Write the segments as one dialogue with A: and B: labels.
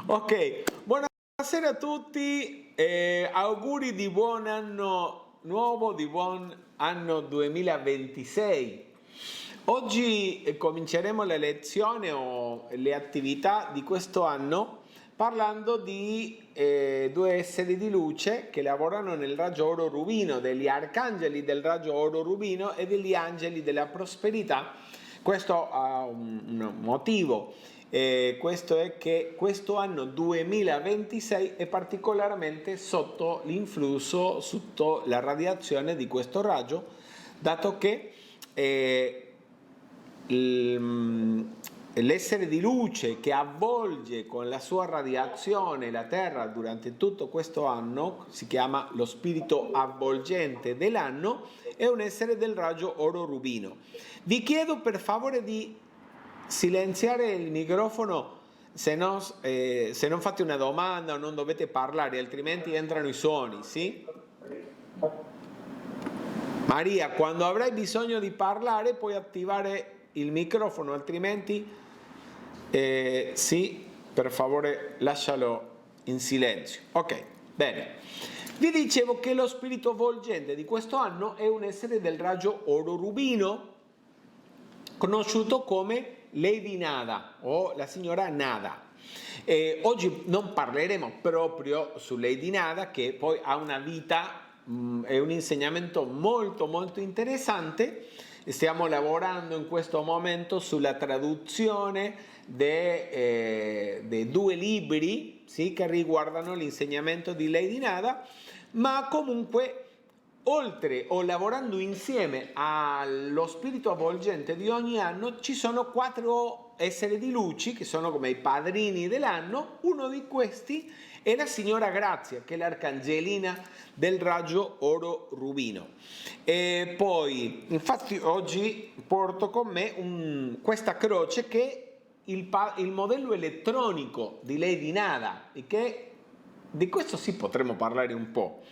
A: Ok, buonasera a tutti, auguri di buon anno nuovo, di buon anno 2026. Oggi cominceremo la lezione o le attività di questo anno parlando di due esseri di luce che lavorano nel raggio oro rubino, degli arcangeli del raggio oro rubino e degli angeli della prosperità. Questo ha un motivo. Questo è che questo anno 2026 è particolarmente sotto l'influsso, sotto la radiazione di questo raggio, dato che l'essere di luce che avvolge con la sua radiazione la Terra durante tutto questo anno, si chiama lo spirito avvolgente dell'anno, è un essere del raggio oro rubino. Vi chiedo per favore di silenziare il microfono se non fate una domanda o non dovete parlare, altrimenti entrano i suoni, sì? Maria, quando avrai bisogno di parlare puoi attivare il microfono, altrimenti sì, per favore lascialo in silenzio. Ok, bene. Vi dicevo che lo spirito avvolgente di questo anno è un essere del raggio oro rubino, conosciuto come Lady Nada o la signora Nada. Oggi non parleremo proprio su Lady Nada, che poi ha una vita e un insegnamento molto molto interessante. Stiamo lavorando in questo momento sulla traduzione dei due libri, sì, che riguardano l'insegnamento di Lady Nada, ma comunque oltre o lavorando insieme allo spirito avvolgente di ogni anno ci sono 4 esseri di luci che sono come i padrini dell'anno. Uno di questi è la signora Grazia, che è l'arcangelina del raggio oro rubino. E poi infatti oggi porto con me questa croce che è il modello elettronico di Lady Nada, e che di questo sì potremmo parlare un po',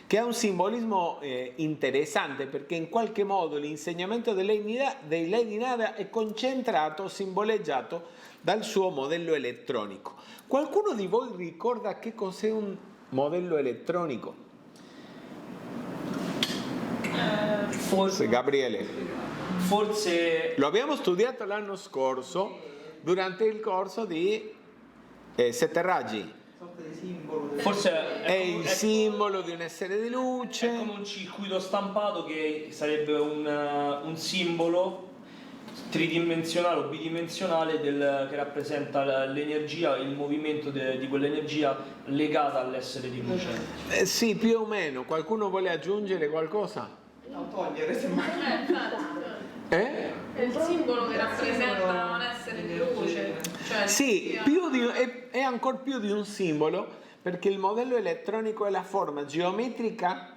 A: che ha un simbolismo interessante, perché in qualche modo l'insegnamento di Lady Nada è concentrato, simboleggiato dal suo modello elettronico. Qualcuno di voi ricorda che cos'è un modello elettronico? Forse Gabriele.
B: Forse
A: lo abbiamo studiato l'anno scorso durante il corso di Sette Raggi.
B: Forse
A: è il simbolo di un essere di luce.
B: È come un circuito stampato che sarebbe un simbolo tridimensionale o bidimensionale che rappresenta l'energia, il movimento di quell'energia legata all'essere di luce.
A: Sì, più o meno. Qualcuno vuole aggiungere qualcosa?
C: No, togliere semmai.
A: È
D: il simbolo che rappresenta un essere di luce. Cioè
A: sì, è ancora più di un simbolo, perché il modello elettronico è la forma geometrica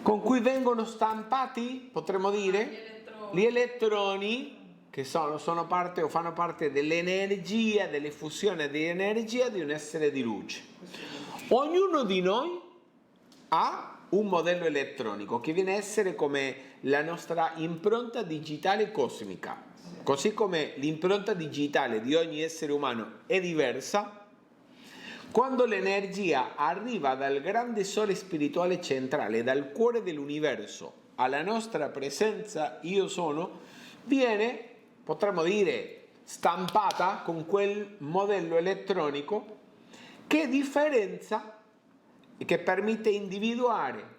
A: con cui vengono stampati, potremmo dire, gli elettroni che sono parte o fanno parte dell'energia, dell'effusione di energia di un essere di luce. Ognuno di noi ha un modello elettronico che viene a essere come la nostra impronta digitale cosmica. Così come l'impronta digitale di ogni essere umano è diversa, quando l'energia arriva dal grande sole spirituale centrale, dal cuore dell'universo, alla nostra presenza io sono, viene, potremmo dire, stampata con quel modello elettronico che differenzia e che permette individuare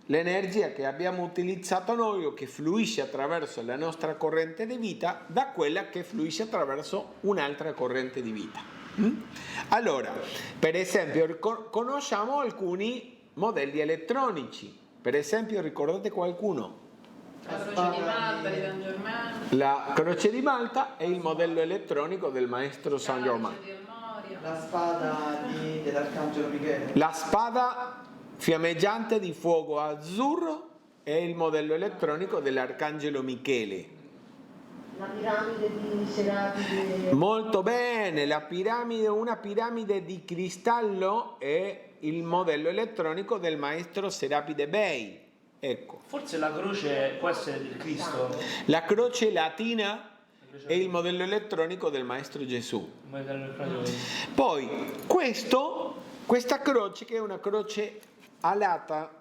A: l'energia che abbiamo utilizzato noi o che fluisce attraverso la nostra corrente di vita da quella che fluisce attraverso un'altra corrente di vita. Allora, per esempio, conosciamo alcuni modelli elettronici. Per esempio, ricordate qualcuno?
D: La croce di Malta di San Germain.
A: La croce di Malta è il modello elettronico del maestro San Germain.
C: La spada dell'arcangelo Michele.
A: La spada fiammeggiante di fuoco azzurro è il modello elettronico dell'arcangelo Michele.
E: La piramide di Serapide.
A: Molto bene, una piramide di cristallo è il modello elettronico del maestro Serapide Bey. Ecco.
B: Forse la croce può essere del Cristo.
A: La croce latina è il modello elettronico del Maestro Gesù.
B: Il modello elettronico.
A: Poi questa croce, che è una croce alata,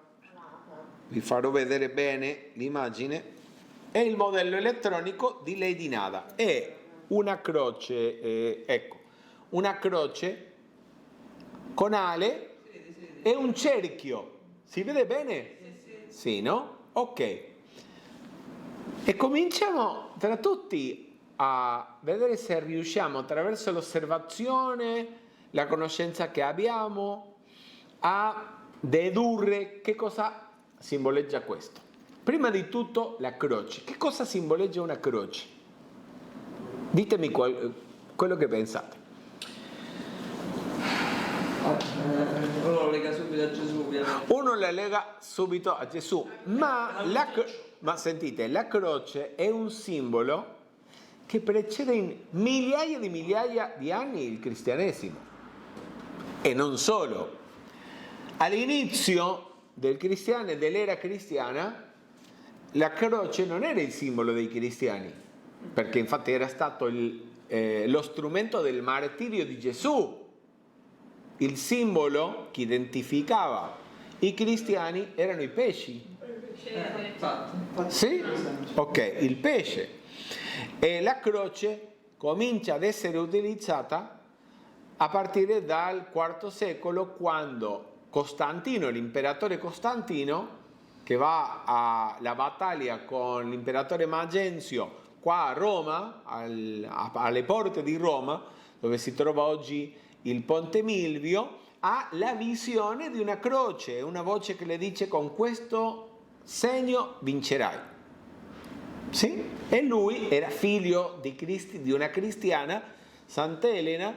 A: vi farò vedere bene l'immagine, è il modello elettronico di Lady Nada. È una croce, ecco, una croce con ale e un cerchio. Si vede bene? Sì, no? Ok. E cominciamo tra tutti a vedere se riusciamo, attraverso l'osservazione, la conoscenza che abbiamo, a dedurre che cosa simboleggia questo. Prima di tutto la croce. Che cosa simboleggia una croce? Ditemi quello che pensate.
C: Uno lo lega subito a Gesù, ovviamente.
A: Uno la lega subito a Gesù, ma sentite, la croce è un simbolo che precede in migliaia di anni il cristianesimo. E non solo. All'inizio dell'era cristiana, la croce non era il simbolo dei cristiani, perché infatti era stato lo strumento del martirio di Gesù. Il simbolo che identificava i cristiani erano i pesci.
C: Infatti.
A: Sì? Ok, il pesce. E la croce comincia ad essere utilizzata a partire dal IV secolo, quando Costantino, l'imperatore Costantino, che va alla battaglia con l'imperatore Magenzio qua a Roma, alle porte di Roma, dove si trova oggi il Ponte Milvio, ha la visione di una croce, una voce che le dice: con questo segno vincerai. Sì? E lui era figlio di una cristiana, Sant'Elena,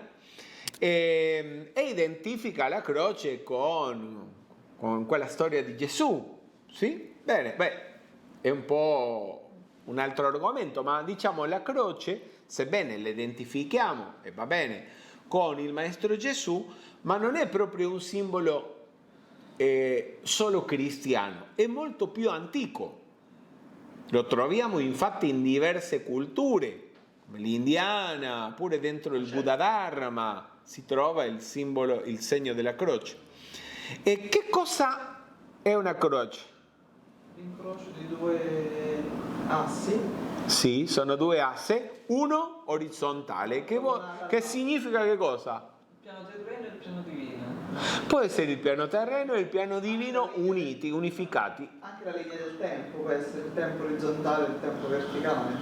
A: e identifica la croce con quella storia di Gesù. Sì? Bene, è un po' un altro argomento, ma diciamo la croce, sebbene la identifichiamo, e va bene, con il Maestro Gesù, ma non è proprio un simbolo solo cristiano, è molto più antico. Lo troviamo infatti in diverse culture, come l'indiana, pure dentro il Buddha Dharma si trova il simbolo, il segno della croce. E che cosa è una croce?
C: L'incrocio di due assi.
A: Sì, sono due asse, uno orizzontale, che significa che cosa?
C: Il piano terreno e il piano divino.
A: Può essere il piano terreno e il piano divino uniti, unificati.
C: Anche la linea del tempo può essere il tempo orizzontale e il tempo verticale.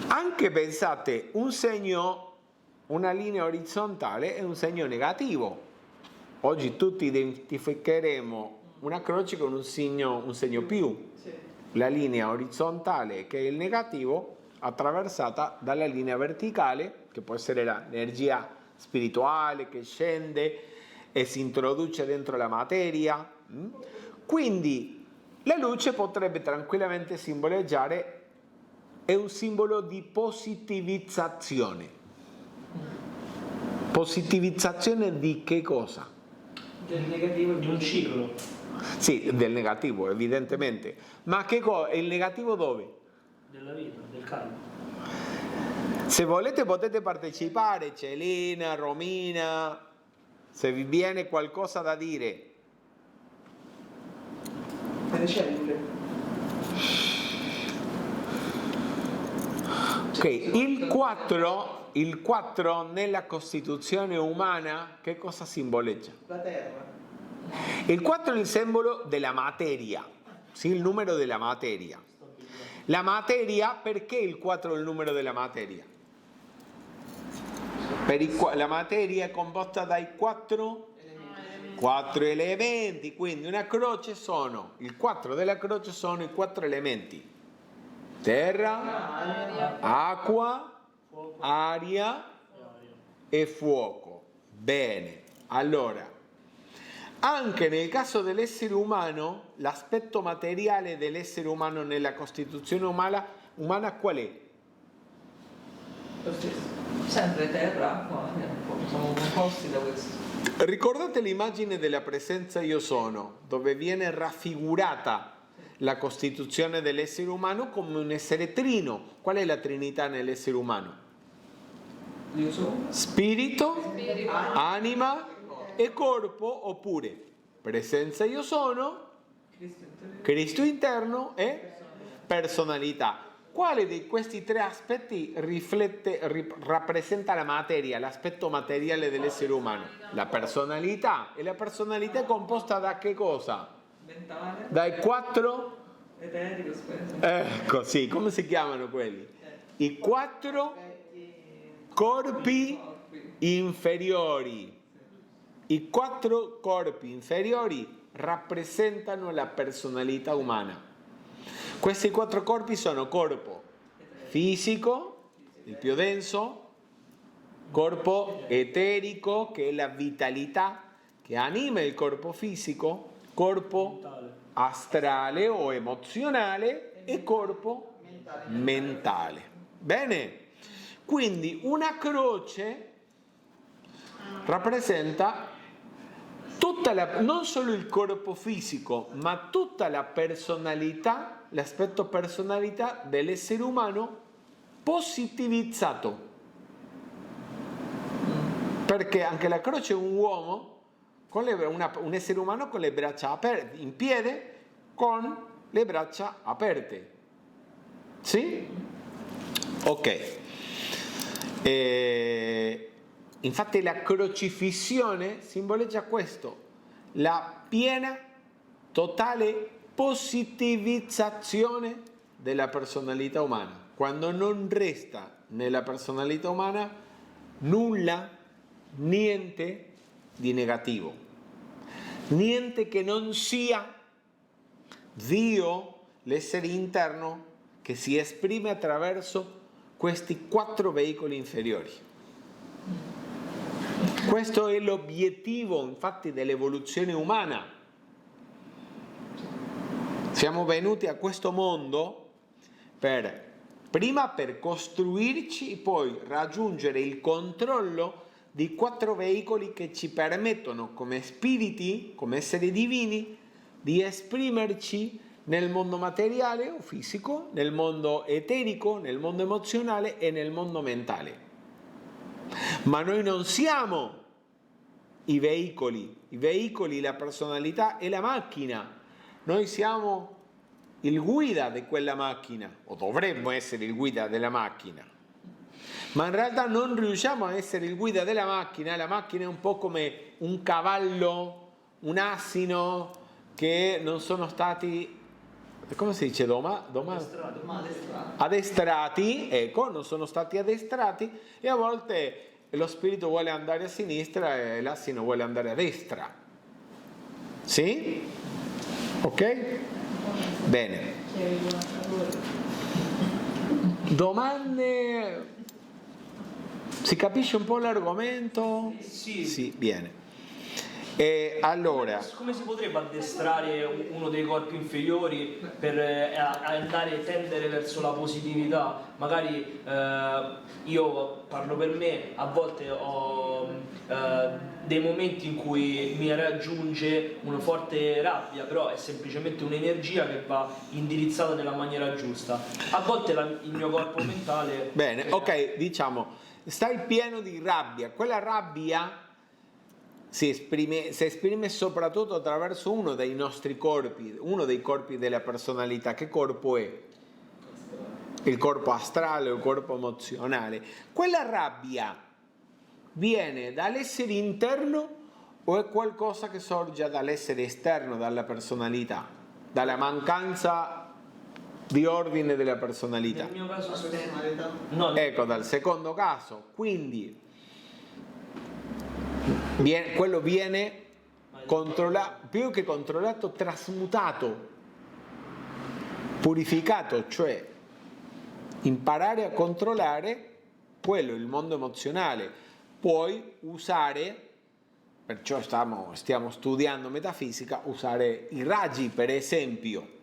A: Anche pensate, un segno, una linea orizzontale è un segno negativo. Oggi tutti identificheremo una croce con un segno più.
C: Sì.
A: La linea orizzontale, che è il negativo, attraversata dalla linea verticale, che può essere l'energia spirituale che scende e si introduce dentro la materia. Quindi la luce potrebbe tranquillamente simboleggiare, è un simbolo di positivizzazione. Positivizzazione di che cosa?
C: Del negativo e
B: Di un ciclo.
A: Sì, del negativo, evidentemente. Ma che cosa? Il negativo dove?
B: Della vita, del karma.
A: Se volete potete partecipare, Celina, Romina, se vi viene qualcosa da dire.
C: delle cellule.
A: Ok, il 4 nella Costituzione umana che cosa simboleggia?
C: La terra.
A: Il 4 è il simbolo della materia, sì, il numero della materia. La materia, perché il 4 è il numero della materia? La materia è composta dai 4 elementi, quindi una croce il 4 della croce sono i 4 elementi: terra, acqua, aria e fuoco. Bene, allora, anche nel caso dell'essere umano, l'aspetto materiale dell'essere umano nella Costituzione umana qual è?
C: Lo stesso. Sempre terra, acqua, siamo composti da questo.
A: Ricordate l'immagine della presenza io sono, dove viene raffigurata la costituzione dell'essere umano come un essere trino. Qual è la trinità nell'essere umano?
C: Io sono.
A: Spirito, anima e corpo, oppure presenza io sono, Cristo interno e personalità. Quale di questi tre aspetti rappresenta la materia, l'aspetto materiale dell'essere umano? La personalità. E la personalità è composta da che cosa?
C: Mentale.
A: Dai 4?
C: Eterico, spero.
A: Ecco, sì, come si chiamano quelli? I 4 corpi inferiori. I 4 corpi inferiori rappresentano la personalità umana. Questi 4 corpi sono corpo fisico, il più denso, corpo eterico, che è la vitalità che anima il corpo fisico, corpo astrale o emozionale e corpo mentale. Bene? Quindi una croce rappresenta non solo il corpo fisico, ma tutta la personalità, l'aspetto personalità dell'essere umano positivizzato. Perché anche la croce è un uomo, un essere umano con le braccia aperte, in piede, con le braccia aperte. Sì? Ok. Infatti la crocifissione simboleggia questo, la piena, totale positivizzazione della personalità umana. Quando non resta nella personalità umana nulla, niente di negativo, niente che non sia Dio, l'essere interno, che si esprime attraverso questi 4 veicoli inferiori. Questo è l'obiettivo, infatti, dell'evoluzione umana. Siamo venuti a questo mondo prima per costruirci, poi raggiungere il controllo di 4 veicoli che ci permettono, come spiriti, come esseri divini, di esprimerci nel mondo materiale o fisico, nel mondo eterico, nel mondo emozionale e nel mondo mentale. Ma noi non siamo i veicoli, la personalità e la macchina. Noi siamo il guida di quella macchina, o dovremmo essere il guida della macchina. Ma in realtà non riusciamo a essere il guida della macchina. La macchina è un po' come un cavallo, un asino che non sono stati, come si dice, addestrati, ecco, non sono stati addestrati, e a volte lo spirito vuole andare a sinistra e l'asino vuole andare a destra. Sì? Ok? Bene. Domande? Si capisce un po' l'argomento?
B: Sì.
A: Sì, bene. Allora,
B: come si potrebbe addestrare uno dei corpi inferiori per tendere verso la positività? Magari io parlo per me, a volte ho dei momenti in cui mi raggiunge una forte rabbia, però è semplicemente un'energia che va indirizzata nella maniera giusta. A volte il mio corpo mentale...
A: Bene, ok, diciamo, stai pieno di rabbia. Quella rabbia si esprime soprattutto attraverso uno dei nostri corpi, uno dei corpi della personalità. Che corpo è? Il corpo astrale o il corpo emozionale. Quella rabbia viene dall'essere interno o è qualcosa che sorge dall'essere esterno, dalla personalità, dalla mancanza di ordine della personalità?
B: Nel mio caso
A: Ecco, dal secondo caso. Quindi quello viene controllato, più che controllato, trasmutato, purificato, cioè imparare a controllare quello, il mondo emozionale. Puoi usare, perciò stiamo studiando metafisica, usare i raggi, per esempio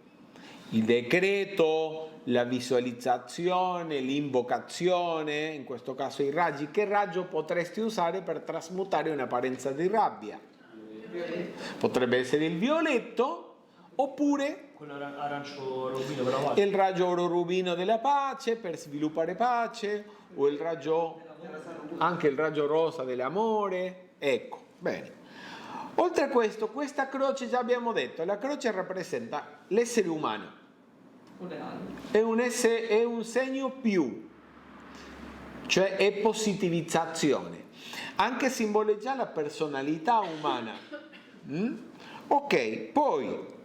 A: il decreto, la visualizzazione, l'invocazione, in questo caso i raggi. Che raggio potresti usare per trasmutare un'apparenza di rabbia? Potrebbe essere il violetto, oppure
B: quello arancio rubino per la pace.
A: Il raggio oro rubino della pace per sviluppare pace, o il raggio, anche il raggio rosa dell'amore. Ecco, bene. Oltre a questo, questa croce già abbiamo detto, la croce rappresenta l'essere umano. È un segno più, cioè è positivizzazione. Anche simboleggia la personalità umana. Ok, poi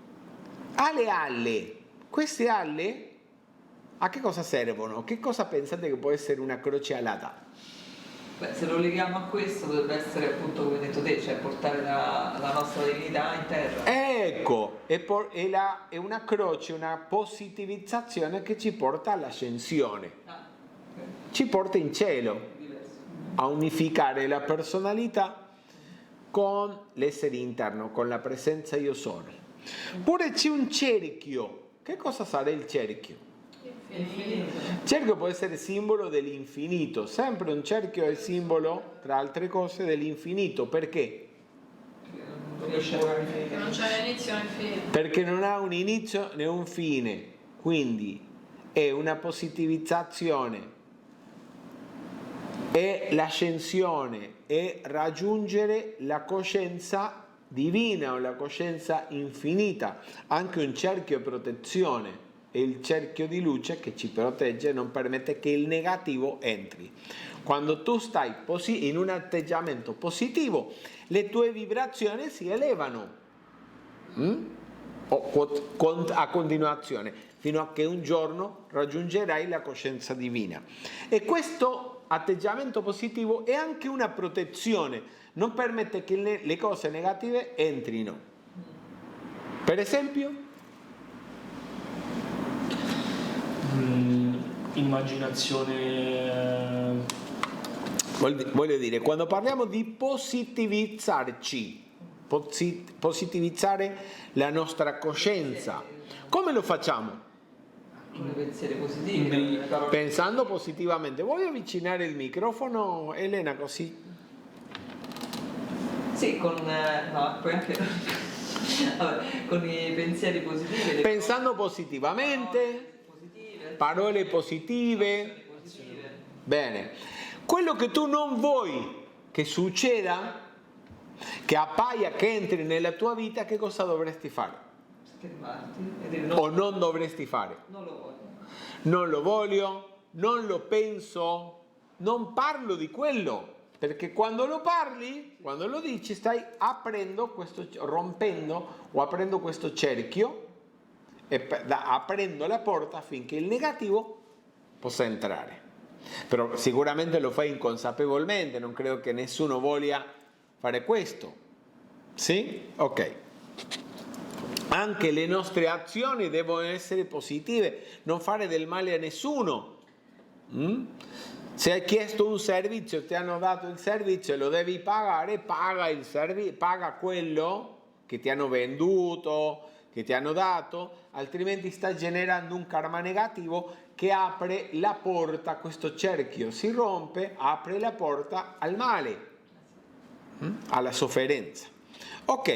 A: alle alle. Queste alle a che cosa servono? Che cosa pensate che può essere una croce alata?
C: Beh, se lo leghiamo a questo dovrebbe essere appunto come hai detto te, cioè portare la nostra divinità in terra.
A: Ecco, è una croce, una positivizzazione che ci porta all'ascensione, ci porta in cielo, a unificare la personalità con l'essere interno, con la presenza io sono. Pure c'è un cerchio. Che cosa sarà il cerchio? Il cerchio può essere simbolo dell'infinito, sempre un cerchio è simbolo, tra altre cose, dell'infinito. Perché?
D: Non c'è inizio né fine.
A: Perché non ha un inizio né un fine, quindi è una positivizzazione, è l'ascensione, è raggiungere la coscienza divina o la coscienza infinita. Anche un cerchio è protezione, è il cerchio di luce che ci protegge e non permette che il negativo entri. Quando tu stai in un atteggiamento positivo, le tue vibrazioni si elevano a continuazione, fino a che un giorno raggiungerai la coscienza divina. E questo atteggiamento positivo è anche una protezione, non permette che le cose negative entrino. Per esempio?
B: Immaginazione.
A: Voglio dire, quando parliamo di positivizzarci, positivizzare la nostra coscienza, come lo facciamo?
C: Con i pensieri positivi,
A: pensando positivamente. Vuoi avvicinare il microfono, Elena, così?
C: Sì, poi anche vabbè, con i pensieri positivi.
A: Pensando positivamente, parole positive. Bene. Quello che tu non vuoi che succeda, che appaia, che entri nella tua vita, che cosa dovresti fare? O non dovresti fare?
C: Non lo voglio.
A: Non lo voglio, non lo penso, non parlo di quello. Perché quando lo parli, quando lo dici, stai rompendo o aprendo questo cerchio e aprendo la porta affinché il negativo possa entrare. Però sicuramente lo fai inconsapevolmente, non credo che nessuno voglia fare questo. Sì? Ok. Anche le nostre azioni devono essere positive, non fare del male a nessuno. Se hai chiesto un servizio, ti hanno dato il servizio e lo devi pagare, paga quello che ti hanno venduto, che ti hanno dato, altrimenti sta generando un karma negativo che apre la porta, questo cerchio si rompe, apre la porta al male, alla sofferenza. Ok,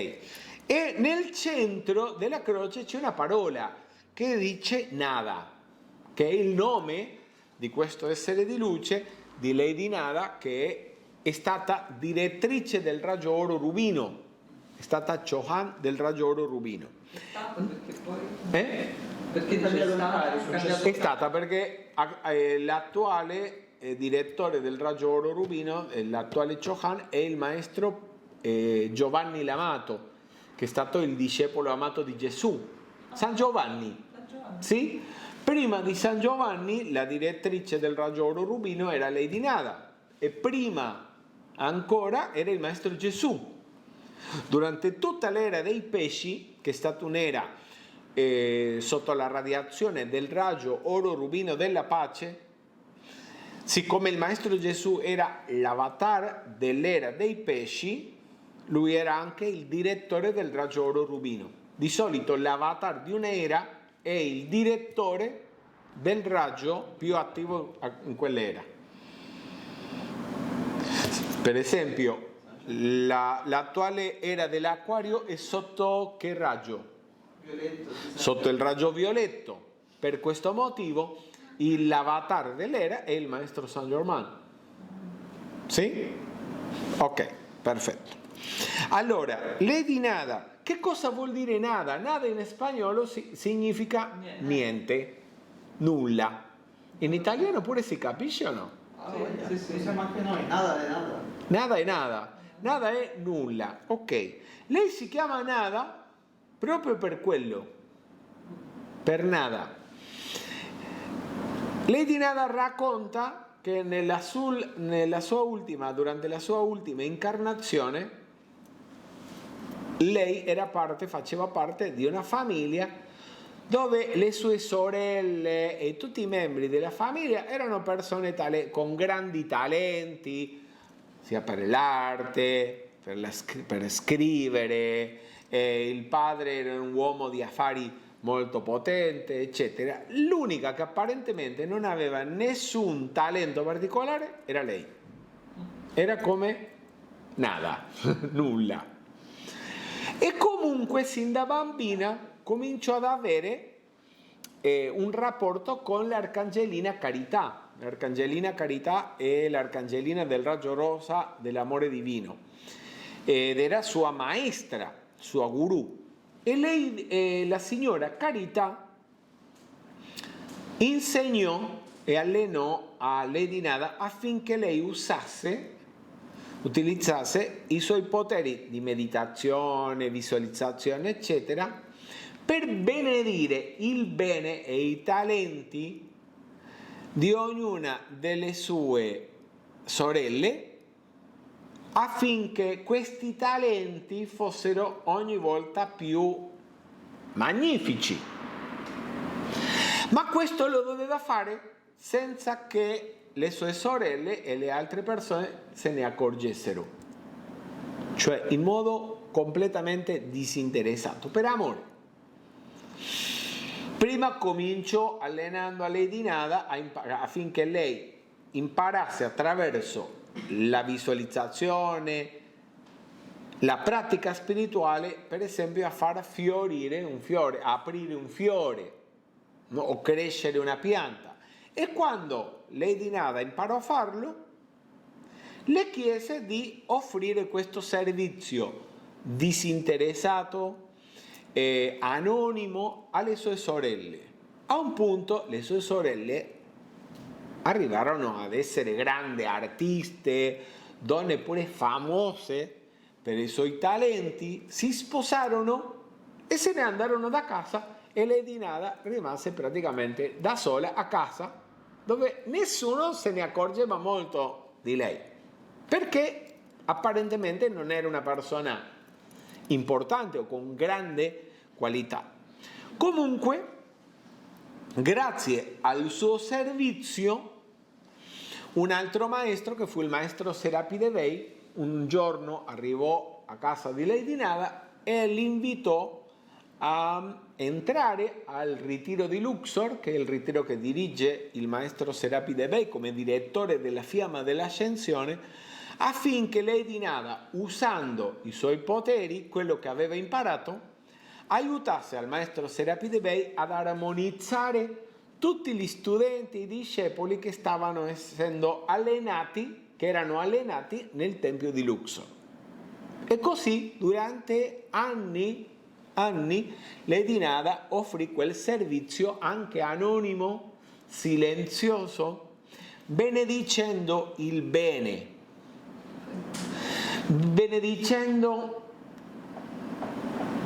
A: e nel centro della croce c'è una parola che dice Nada, che è il nome di questo essere di luce, di Lady Nada, che è stata direttrice del raggio oro rubino, è stata Chohan del raggio oro rubino.
C: Perché
A: è stata perché l'attuale direttore del raggio oro rubino, l'attuale Chohan, è il maestro Giovanni l'Amato, che è stato il discepolo amato di Gesù, San Giovanni. Sì? Prima di San Giovanni la direttrice del raggio oro rubino era Lady Nada e prima ancora era il maestro Gesù. Durante tutta l'era dei pesci, che è stata un'era sotto la radiazione del raggio oro rubino della pace, siccome il maestro Gesù era l'avatar dell'era dei pesci, lui era anche il direttore del raggio oro rubino. Di solito l'avatar di un'era è il direttore del raggio più attivo in quell'era. Per esempio, l'attuale era dell'Acquario è sotto che raggio? sotto il raggio violetto. Per questo motivo l'avatar dell'era è il maestro Saint Germain. Sì? Ok, perfetto. Allora, Lady Nada, che cosa vuol dire nada? Nada in spagnolo significa niente, nulla. In italiano pure si capisce o no?
C: Sì.
F: Diciamo anche noi, nada è nada.
A: Nada è nada, nada è nulla. Ok, lei si chiama Nada proprio per quello, per nada. Lady Nada racconta che durante la sua ultima incarnazione, lei faceva parte di una famiglia dove le sue sorelle e tutti i membri della famiglia erano persone con grandi talenti, sia per l'arte, per scrivere, il padre era un uomo di affari molto potente, eccetera. L'unica che apparentemente non aveva nessun talento particolare era lei. Era come nada, nulla. E comunque sin da bambina cominciò ad avere un rapporto con l'Arcangelina Carità. L'Arcangelina Carità è l'Arcangelina del raggio rosa dell'amore divino ed era sua maestra, sua guru. E lei, la signora Carità, insegnò e allenò a Lady Nada affinché lei utilizzasse i suoi poteri di meditazione, visualizzazione, eccetera, per benedire il bene e i talenti di ognuna delle sue sorelle, affinché questi talenti fossero ogni volta più magnifici. Ma questo lo doveva fare senza che le sue sorelle e le altre persone se ne accorgessero, cioè in modo completamente disinteressato, per amore. Prima cominciò allenando a Lady Nada affinché lei imparasse attraverso la visualizzazione, la pratica spirituale, per esempio a far fiorire un fiore, a aprire un fiore, no? O crescere una pianta. E quando Lady Nada imparò a farlo, le chiese di offrire questo servizio disinteressato, anonimo alle sue sorelle. A un punto le sue sorelle arrivarono ad essere grandi artiste, donne pure famose per i suoi talenti, si sposarono e se ne andarono da casa e Lady Nada rimase praticamente da sola a casa, dove nessuno se ne accorgeva molto di lei, perché apparentemente non era una persona importante o con grande qualità. Comunque, grazie al suo servizio, un altro maestro, che fu il maestro Serapide Bey, un giorno arrivò a casa di Lady Nada e l'invitò a entrare al ritiro di Luxor, che è il ritiro che dirige il maestro Serapide Bey come direttore della Fiamma dell'Ascensione, affinché Lady Nada, usando i suoi poteri, quello che aveva imparato, aiutasse al maestro Serapide Bey ad armonizzare tutti gli studenti e discepoli che stavano essendo allenati, che erano allenati nel tempio di Luxor. E così durante anni Lady Nada offrì quel servizio anche anonimo, silenzioso, benedicendo il bene, benedicendo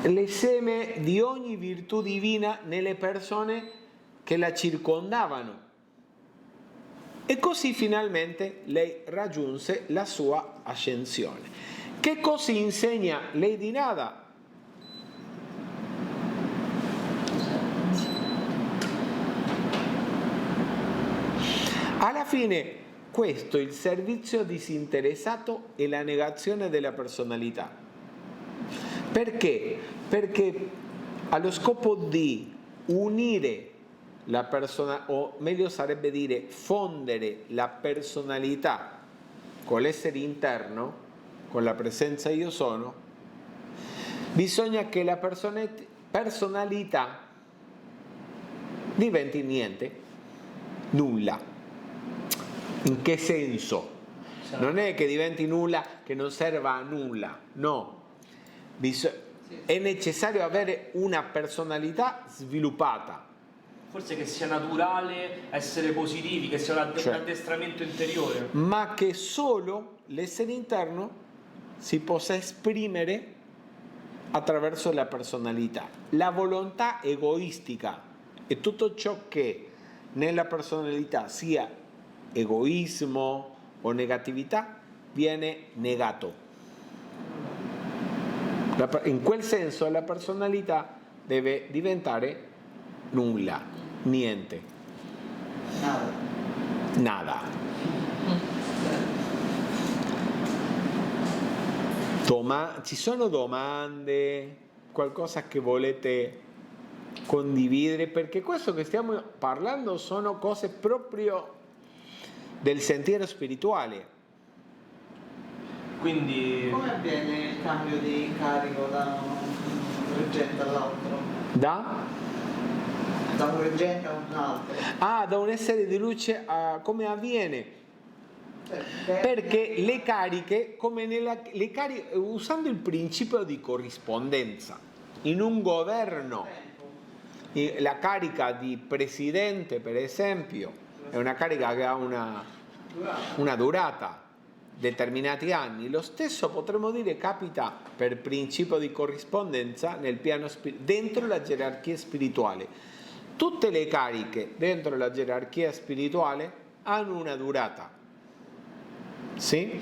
A: le seme di ogni virtù divina nelle persone che la circondavano. E così finalmente lei raggiunse la sua ascensione. Che cosa insegna Lady Nada? Alla fine questo è il servizio disinteressato e la negazione della personalità. Perché? Perché allo scopo di unire la persona, o meglio sarebbe dire fondere la personalità con l'essere interno, con la presenza io sono, bisogna che la personalità diventi niente, nulla. In che senso? Non è che diventi nulla, che non serva a nulla, no. È necessario avere una personalità sviluppata.
B: Forse che sia naturale essere positivi, che sia un addestramento interiore.
A: Ma che solo l'essere interno si possa esprimere attraverso la personalità. La volontà egoistica e tutto ciò che nella personalità sia egoismo o negatività viene negato. In quel senso la personalità deve diventare nulla, niente, nada. Ci sono domande, qualcosa che volete condividere? Perché questo che stiamo parlando sono cose proprio del sentiero spirituale.
B: Quindi
F: Come avviene il cambio di incarico da un reggente all'altro?
A: Da
F: Da un reggente a un altro?
A: da un essere di luce come avviene? Perché le cariche, usando il principio di corrispondenza, in un governo, la carica di presidente, per esempio, è una carica che ha una durata, determinati anni. Lo stesso potremmo dire capita per principio di corrispondenza nel piano dentro la gerarchia spirituale. Tutte le cariche dentro la gerarchia spirituale hanno una durata. Sì?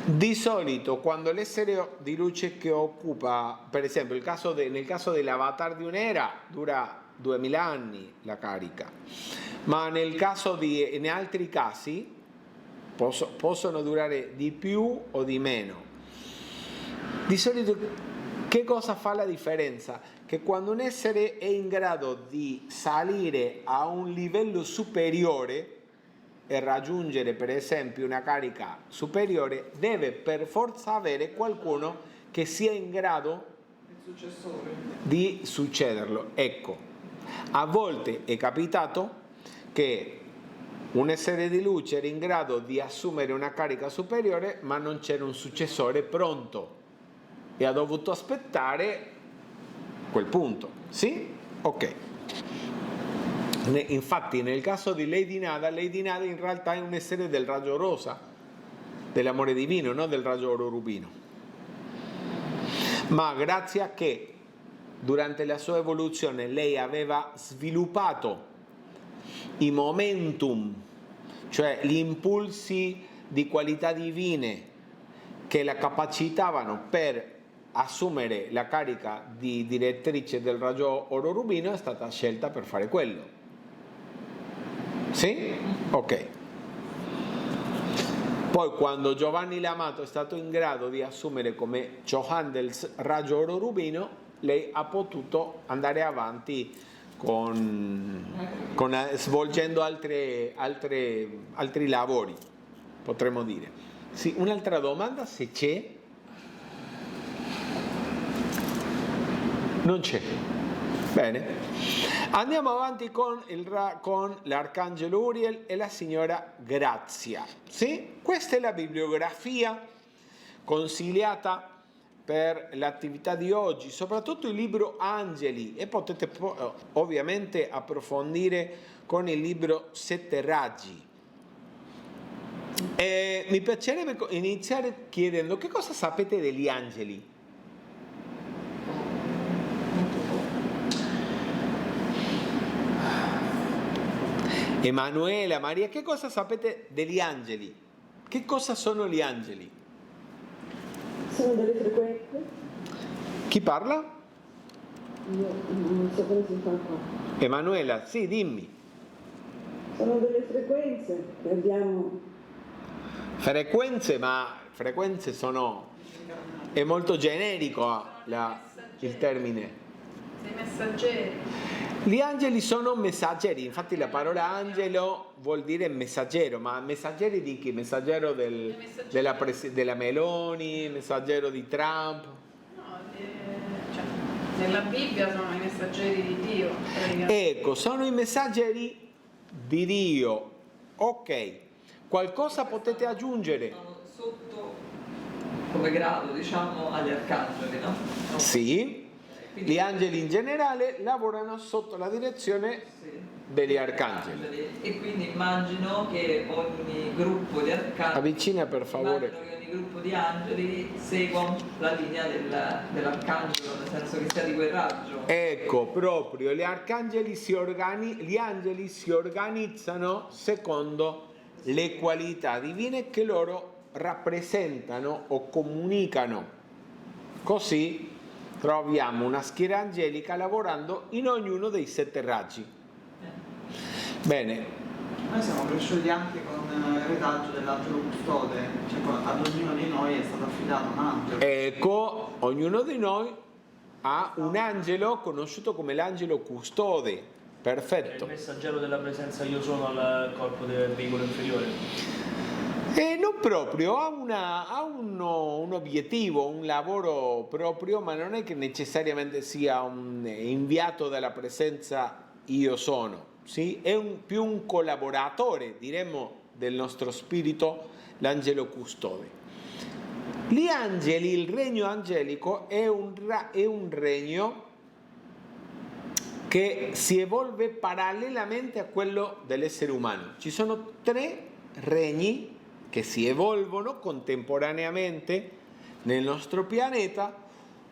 A: Di solito quando l'essere di luce che occupa, per esempio nel caso dell'avatar di un'era dura 2000 anni la carica, ma in altri casi possono durare di più o di meno. Di solito che cosa fa la differenza? Che quando un essere è in grado di salire a un livello superiore e raggiungere per esempio una carica superiore, deve per forza avere qualcuno che sia in grado di succederlo. Ecco, a volte è capitato che un essere di luce era in grado di assumere una carica superiore, ma non c'era un successore pronto e ha dovuto aspettare quel punto. Sì? Ok. Infatti nel caso di Lady Nada in realtà è un essere del raggio rosa, dell'amore divino, non del raggio oro rubino. Ma grazie a che durante la sua evoluzione lei aveva sviluppato i momentum, cioè gli impulsi di qualità divine che la capacitavano per assumere la carica di direttrice del raggio oro rubino, è stata scelta per fare quello. Sì? Ok. Poi quando Giovanni l'Amato è stato in grado di assumere come Chohan del raggio oro rubino, lei ha potuto andare avanti svolgendo altri lavori, potremmo dire. Sì, un'altra domanda se c'è? Non c'è. Bene. Andiamo avanti con l'arcangelo Uriel e la signora Grazia. Sì? Questa è la bibliografia consigliata per l'attività di oggi, soprattutto il libro Angeli, e potete ovviamente approfondire con il libro Sette Raggi. Mi piacerebbe iniziare chiedendo che cosa sapete degli angeli? Emanuela, Maria, che cosa sapete degli angeli? Che cosa sono gli angeli?
E: Sono delle frequenze?
A: Chi parla?
E: Io non so come si fa qua.
A: Emanuela, sì, dimmi.
E: Sono delle frequenze che abbiamo.
A: Frequenze, ma frequenze è molto generico il termine.
D: Dei messaggeri.
A: Gli angeli sono messaggeri, infatti la parola angelo vuol dire messaggero, ma messaggeri di chi? Messaggero della Meloni, messaggero di Trump?
D: No, cioè, Nella Bibbia sono i messaggeri di Dio. praticamente.
A: Ecco, sono i messaggeri di Dio. Ok, qualcosa potete aggiungere?
C: Sono sotto come grado, diciamo, agli arcangeli, no?
A: Sì,
C: Quindi-
A: gli angeli in generale lavorano sotto la direzione
C: Sì.
A: degli arcangeli.
C: E quindi immagino che ogni gruppo di arcangeli,
A: Avvicina per favore.
C: immagino che ogni gruppo di angeli segua la linea dell'arcangelo, nel senso che sia di quel raggio.
A: Ecco, proprio, gli angeli si organizzano secondo le qualità divine che loro rappresentano o comunicano. Così troviamo una schiera angelica lavorando in ognuno dei 7 raggi. Bene,
F: Noi siamo cresciuti anche con il retaggio dell'angelo custode, cioè ad ognuno di noi è stato affidato un angelo.
A: ecco, ognuno di noi ha un angelo conosciuto come l'angelo custode.
B: È il
A: Perfetto.
B: messaggero della presenza io sono al corpo del veicolo inferiore.
A: E non proprio, ha un obiettivo, un lavoro proprio, ma non è che necessariamente sia un inviato della presenza io sono, sì? È più un collaboratore, diremmo, del nostro spirito, l'angelo custode. Gli angeli, il regno angelico è un regno che si evolve parallelamente a quello dell'essere umano. Ci sono 3 regni che si evolvono contemporaneamente nel nostro pianeta.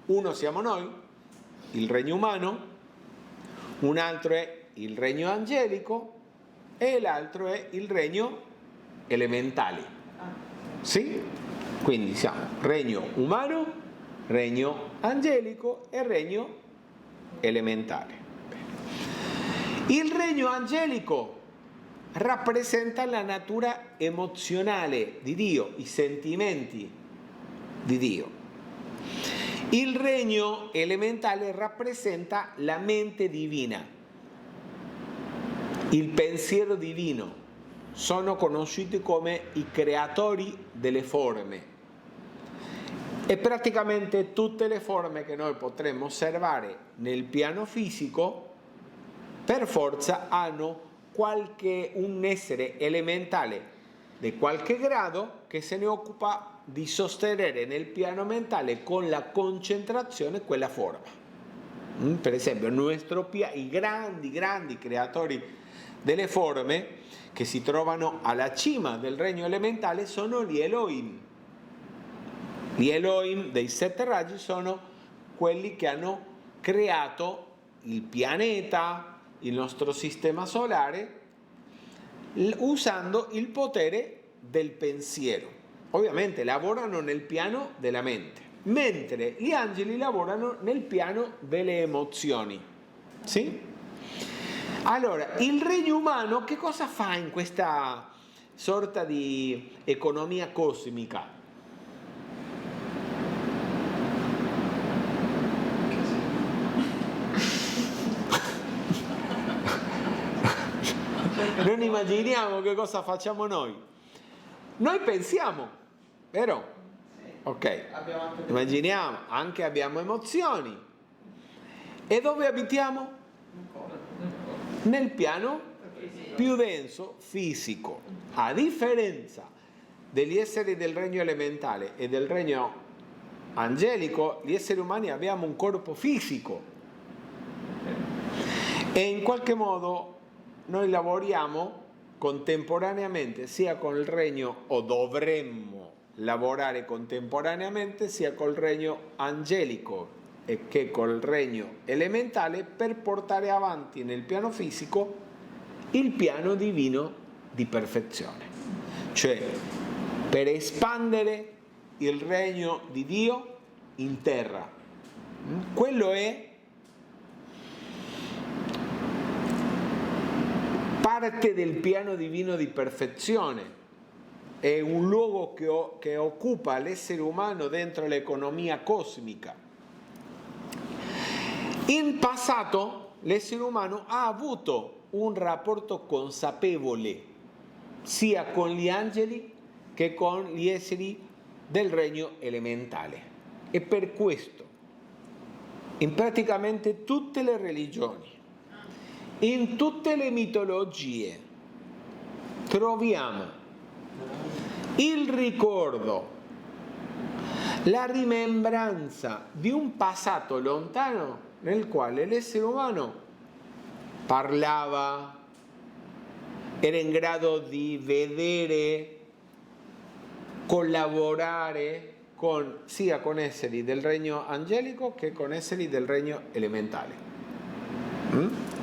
A: Uno siamo noi, il regno umano, un altro è il regno angelico e l'altro è il regno elementale. Sì? Quindi siamo regno umano, regno angelico e regno elementare. Il regno angelico rappresenta la natura emozionale di Dio, i sentimenti di Dio. Il regno elementale rappresenta la mente divina, il pensiero divino. Sono conosciuti come i creatori delle forme. E praticamente tutte le forme che noi potremmo osservare nel piano fisico per forza hanno un essere elementale di qualche grado che se ne occupa di sostenere nel piano mentale con la concentrazione quella forma. Per esempio i grandi creatori delle forme che si trovano alla cima del regno elementale sono gli Elohim. Gli Elohim dei 7 raggi sono quelli che hanno creato il pianeta, il nostro sistema solare, usando il potere del pensiero. Ovviamente lavorano nel piano della mente, mentre gli angeli lavorano nel piano delle emozioni. Sì? Allora, il regno umano che cosa fa in questa sorta di economia cosmica? Non immaginiamo che cosa facciamo noi. Noi pensiamo, vero? Ok.
F: Abbiamo anche
A: Immaginiamo, anche abbiamo emozioni. E dove abitiamo? Nel piano più denso, fisico. A differenza degli esseri del regno elementale e del regno angelico, gli esseri umani abbiamo un corpo fisico. E in qualche modo noi lavoriamo contemporaneamente sia con il regno, o dovremmo lavorare contemporaneamente sia col regno angelico e che col regno elementale per portare avanti nel piano fisico il piano divino di perfezione, cioè per espandere il regno di Dio in terra. Quello è parte del piano divino di perfezione, è un luogo che occupa l'essere umano dentro l'economia cosmica. In passato l'essere umano ha avuto un rapporto consapevole sia con gli angeli che con gli esseri del regno elementale, e per questo in praticamente tutte le religioni, in tutte le mitologie, troviamo il ricordo, la rimembranza di un passato lontano nel quale l'essere umano parlava, era in grado di vedere, collaborare sia con esseri del regno angelico che con esseri del regno elementale.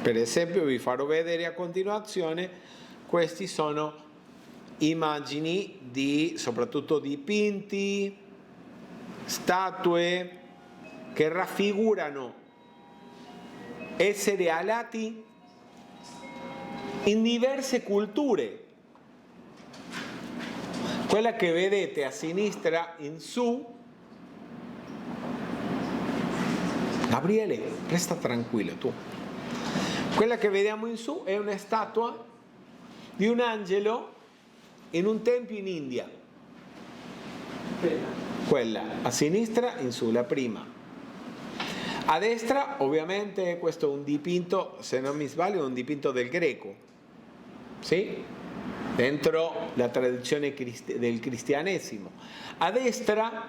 A: Per esempio vi farò vedere a continuazione, questi sono immagini soprattutto dipinti, statue che raffigurano esseri alati in diverse culture. Quella che vedete a sinistra in su, Gabriele, resta tranquillo tu. Quella che vediamo in su è una statua di un angelo in un tempio in India. Quella a sinistra in su, la prima. A destra ovviamente questo è un dipinto, se non mi sbaglio, è un dipinto del Greco, sì? Dentro la tradizione del cristianesimo. A destra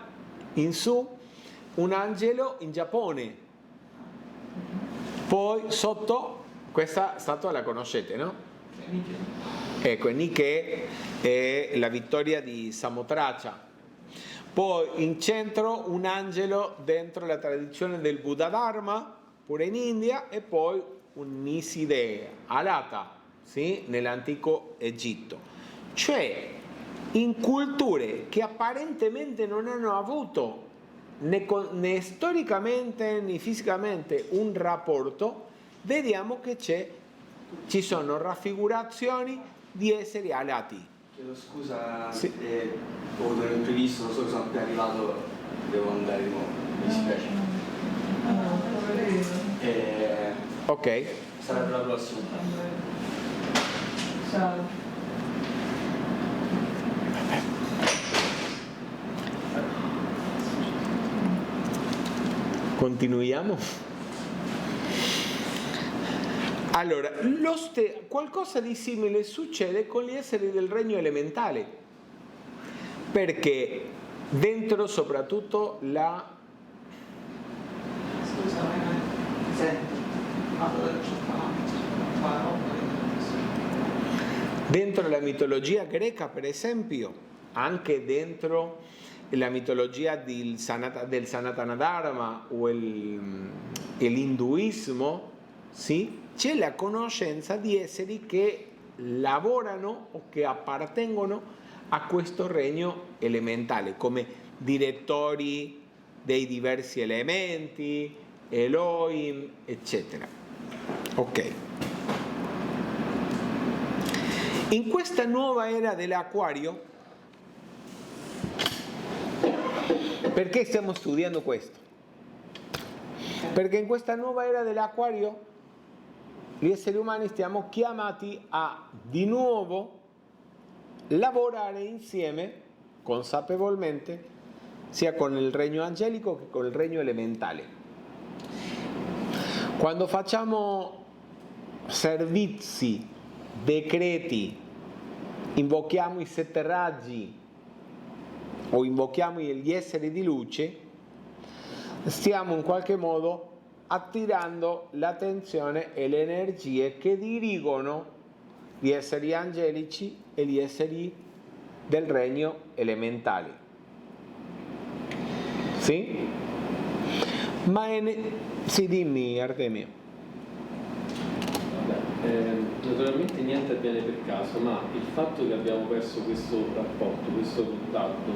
A: in su un angelo in Giappone. Poi sotto questa statua la conoscete, no? Ecco, Nike è la vittoria di Samotracia. Poi in centro un angelo dentro la tradizione del Buddha Dharma, pure in India, e poi un Isidea, Alata, sì? Nell'antico Egitto. Cioè, in culture che apparentemente non hanno avuto né storicamente né fisicamente un rapporto, vediamo che ci sono raffigurazioni di esseri alati.
G: Chiedo scusa,
A: sì.
G: Ho avuto un imprevisto, non so che sono appena arrivato, devo andare di nuovo, mi dispiace.
A: Ok.
G: Sarà per la prossima.
C: Ciao.
A: Continuiamo. Allora, qualcosa di simile succede con gli esseri del regno elementale, perché dentro soprattutto dentro la mitologia greca, per esempio, anche dentro la mitologia del Sanatana Dharma o l'induismo, sì? C'è la conoscenza di esseri che lavorano o che appartengono a questo regno elementale come direttori dei diversi elementi, Elohim, eccetera. Ok. In questa nuova era dell'Acquario, perché stiamo studiando questo? Perché in questa nuova era dell'Acquario gli esseri umani stiamo chiamati a di nuovo lavorare insieme consapevolmente sia con il regno angelico che con il regno elementale. Quando facciamo servizi, decreti, invochiamo i 7 raggi o invochiamo gli esseri di luce, stiamo in qualche modo attirando l'attenzione e le energie che dirigono gli esseri angelici e gli esseri del regno elementale. Sì? Sì, dimmi Artemio.
H: Naturalmente niente avviene per caso, ma il fatto che abbiamo perso questo rapporto, questo contatto,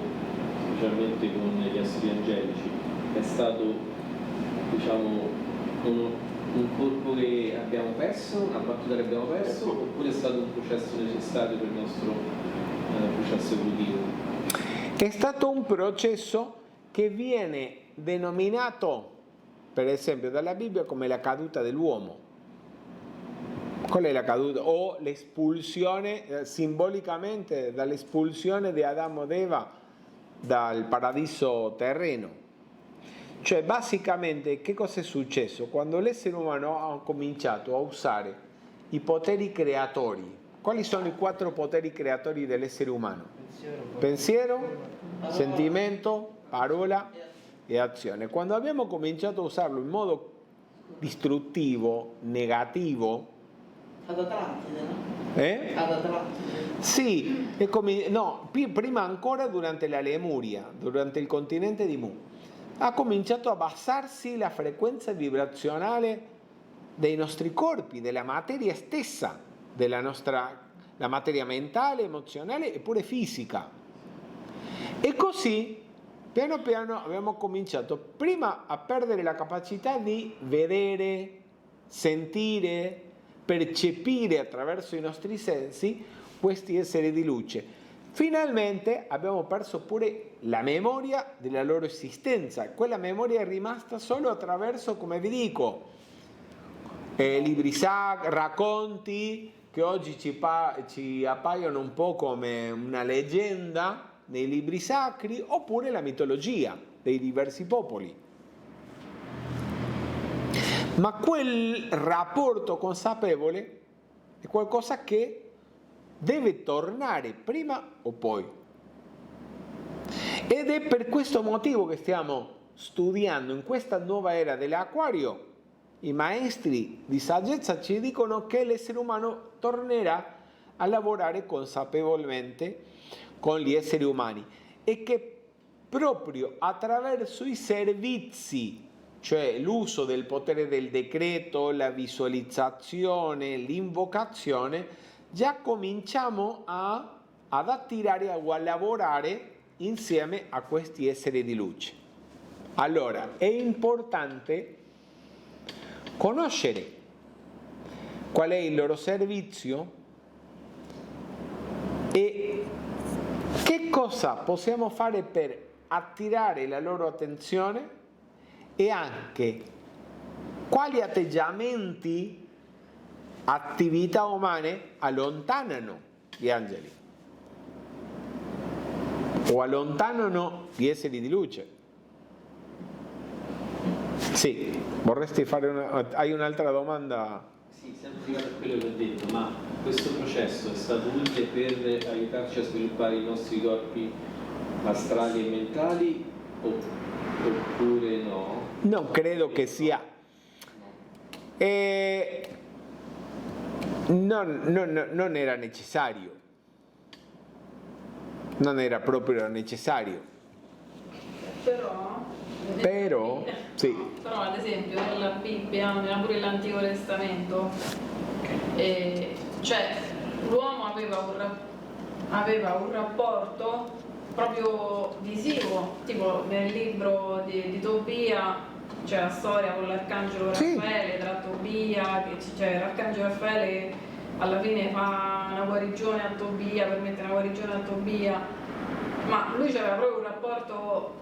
H: specialmente con gli esseri angelici, è stato, diciamo, un colpo che abbiamo perso, una battuta che abbiamo perso, oppure è stato un processo necessario per il nostro processo evolutivo?
A: È stato un processo che viene denominato, per esempio, dalla Bibbia come la caduta dell'uomo. Qual è la caduta? O l'espulsione, simbolicamente dall'espulsione di Adamo ed Eva dal paradiso terreno. Cioè, basicamente, che cosa è successo? Quando l'essere umano ha cominciato a usare i poteri creatori, quali sono i 4 poteri creatori dell'essere umano? Pensiero, sentimento, parola e azione. Quando abbiamo cominciato a usarlo in modo distruttivo, negativo,
F: Ad Atlantide, no?
A: Ad
F: Atlantide.
A: sì, prima ancora durante la Lemuria, durante il continente di Mu, ha cominciato a abbassarsi la frequenza vibrazionale dei nostri corpi, della materia stessa, la materia mentale, emozionale e pure fisica. E così, piano piano, abbiamo cominciato prima a perdere la capacità di vedere, sentire, percepire attraverso i nostri sensi questi esseri di luce. Finalmente abbiamo perso pure la memoria della loro esistenza. Quella memoria è rimasta solo attraverso, come vi dico, libri sacri, racconti che oggi ci appaiono un po' come una leggenda nei libri sacri, oppure la mitologia dei diversi popoli. Ma quel rapporto consapevole è qualcosa che deve tornare prima o poi. Ed è per questo motivo che stiamo studiando in questa nuova era dell'Acquario. I maestri di saggezza ci dicono che l'essere umano tornerà a lavorare consapevolmente con gli esseri umani e che proprio attraverso i servizi, cioè l'uso del potere del decreto, la visualizzazione, l'invocazione, già cominciamo ad attirare o a lavorare insieme a questi esseri di luce. Allora, è importante conoscere qual è il loro servizio e che cosa possiamo fare per attirare la loro attenzione e anche quali atteggiamenti, attività umane allontanano gli angeli o allontanano gli esseri di luce. Sì, vorresti fare hai un'altra domanda?
H: Sì, sempre legato a quello che ho detto, ma questo processo è stato utile per aiutarci a sviluppare i nostri corpi astrali e mentali oppure no?
A: Non credo che sia. Non era necessario. Non era proprio necessario. Però, sì.
D: Però ad esempio nella Bibbia, pure nell'Antico Testamento, cioè l'uomo aveva un rapporto proprio visivo, tipo nel libro di Tobia c'è la storia con l'Arcangelo Raffaele, tra Tobia, cioè l'Arcangelo Raffaele alla fine fa una guarigione a Tobia, permette una guarigione a Tobia, ma lui aveva proprio un rapporto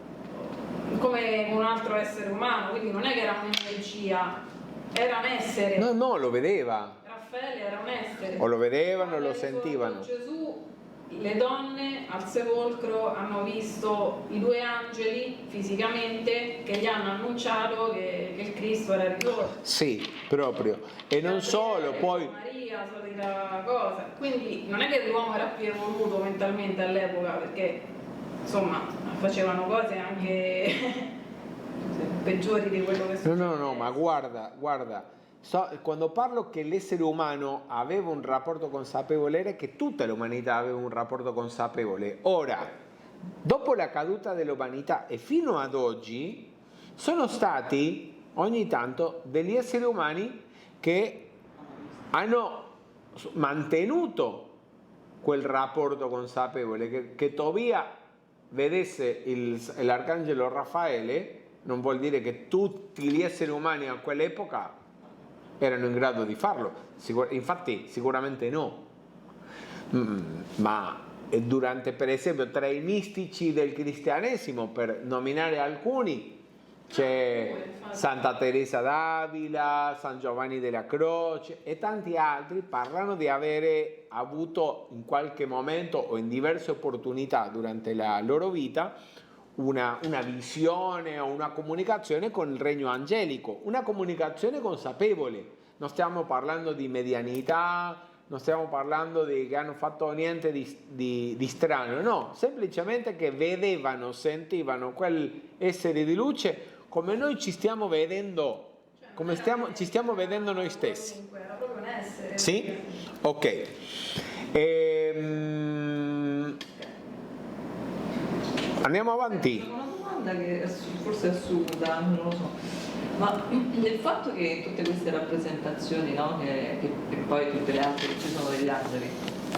D: come un altro essere umano, quindi non è che era un'energia, era un essere.
A: No, lo vedeva.
D: Raffaele era un essere.
A: O lo vedevano, lo sentivano.
D: Gesù, le donne al sepolcro hanno visto i 2 angeli fisicamente che gli hanno annunciato che il Cristo era risorto.
A: Sì, proprio. E non solo, poi
D: Maria, solita cosa. Quindi non è che l'uomo era più evoluto mentalmente all'epoca, perché insomma facevano cose anche peggiori di quello che succede.
A: No, ma guarda, quando parlo che l'essere umano aveva un rapporto consapevole, era che tutta l'umanità aveva un rapporto consapevole. Ora, dopo la caduta dell'umanità e fino ad oggi, sono stati ogni tanto degli esseri umani che hanno mantenuto quel rapporto consapevole, che Tobia vedesse l'arcangelo Raffaele non vuol dire che tutti gli esseri umani a quell'epoca erano in grado di farlo, infatti sicuramente no, ma durante, per esempio, tra i mistici del cristianesimo, per nominare alcuni, c'è Santa Teresa d'Avila, San Giovanni della Croce e tanti altri, parlano di avere avuto in qualche momento o in diverse opportunità durante la loro vita una visione o una comunicazione con il regno angelico, una comunicazione consapevole. Non stiamo parlando di medianità, non stiamo parlando di che hanno fatto niente di strano, no, semplicemente che vedevano, sentivano quell'essere di luce come noi ci stiamo vedendo, come ci stiamo vedendo noi stessi.
D: Era proprio un essere.
A: Sì? Ok. Andiamo avanti.
C: Una domanda che forse è assurda, non lo so. Ma il fatto che in tutte queste rappresentazioni, no, e poi tutte le altre che ci sono degli angeli,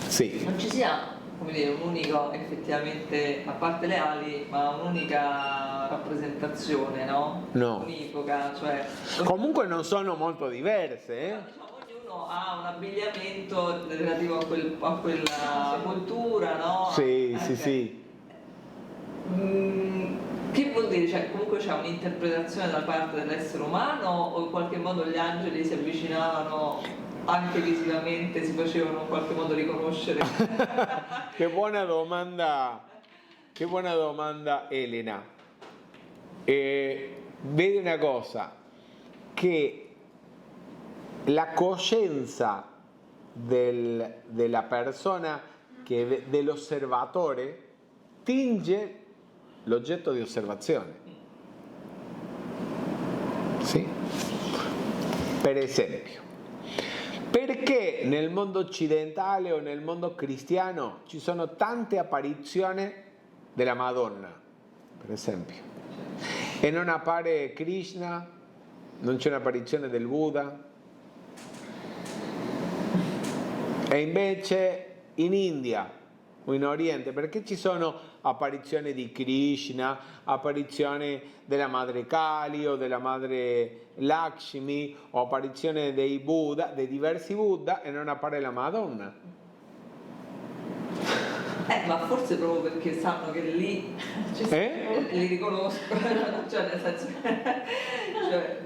A: Sì.
C: non ci sia, come dire, un unico, effettivamente, a parte le ali, ma un'unica rappresentazione, no?
A: No.
C: Univoca, cioè...
A: Comunque non sono molto diverse,
C: Diciamo, ognuno ha un abbigliamento relativo a quella cultura, no?
A: Sì, sì,
C: Ok.
A: sì.
C: Che vuol dire? Cioè, comunque c'è un'interpretazione da parte dell'essere umano o in qualche modo gli angeli si avvicinavano anche visivamente, si facevano in qualche modo riconoscere?
A: Che buona domanda Elena. Vedi una cosa, che la coscienza della persona, dell'osservatore, tinge l'oggetto di osservazione. Sì? Per esempio, perché nel mondo occidentale o nel mondo cristiano ci sono tante apparizioni della Madonna, per esempio, e non appare Krishna, non c'è un'apparizione del Buddha, e invece in India o in Oriente, perché ci sono apparizioni di Krishna, apparizioni della madre Kali o della madre Lakshmi, o apparizioni dei Buddha, dei diversi Buddha, e non appare la Madonna?
C: Ma forse proprio perché sanno che lì li riconoscono, cioè nel senso, cioè,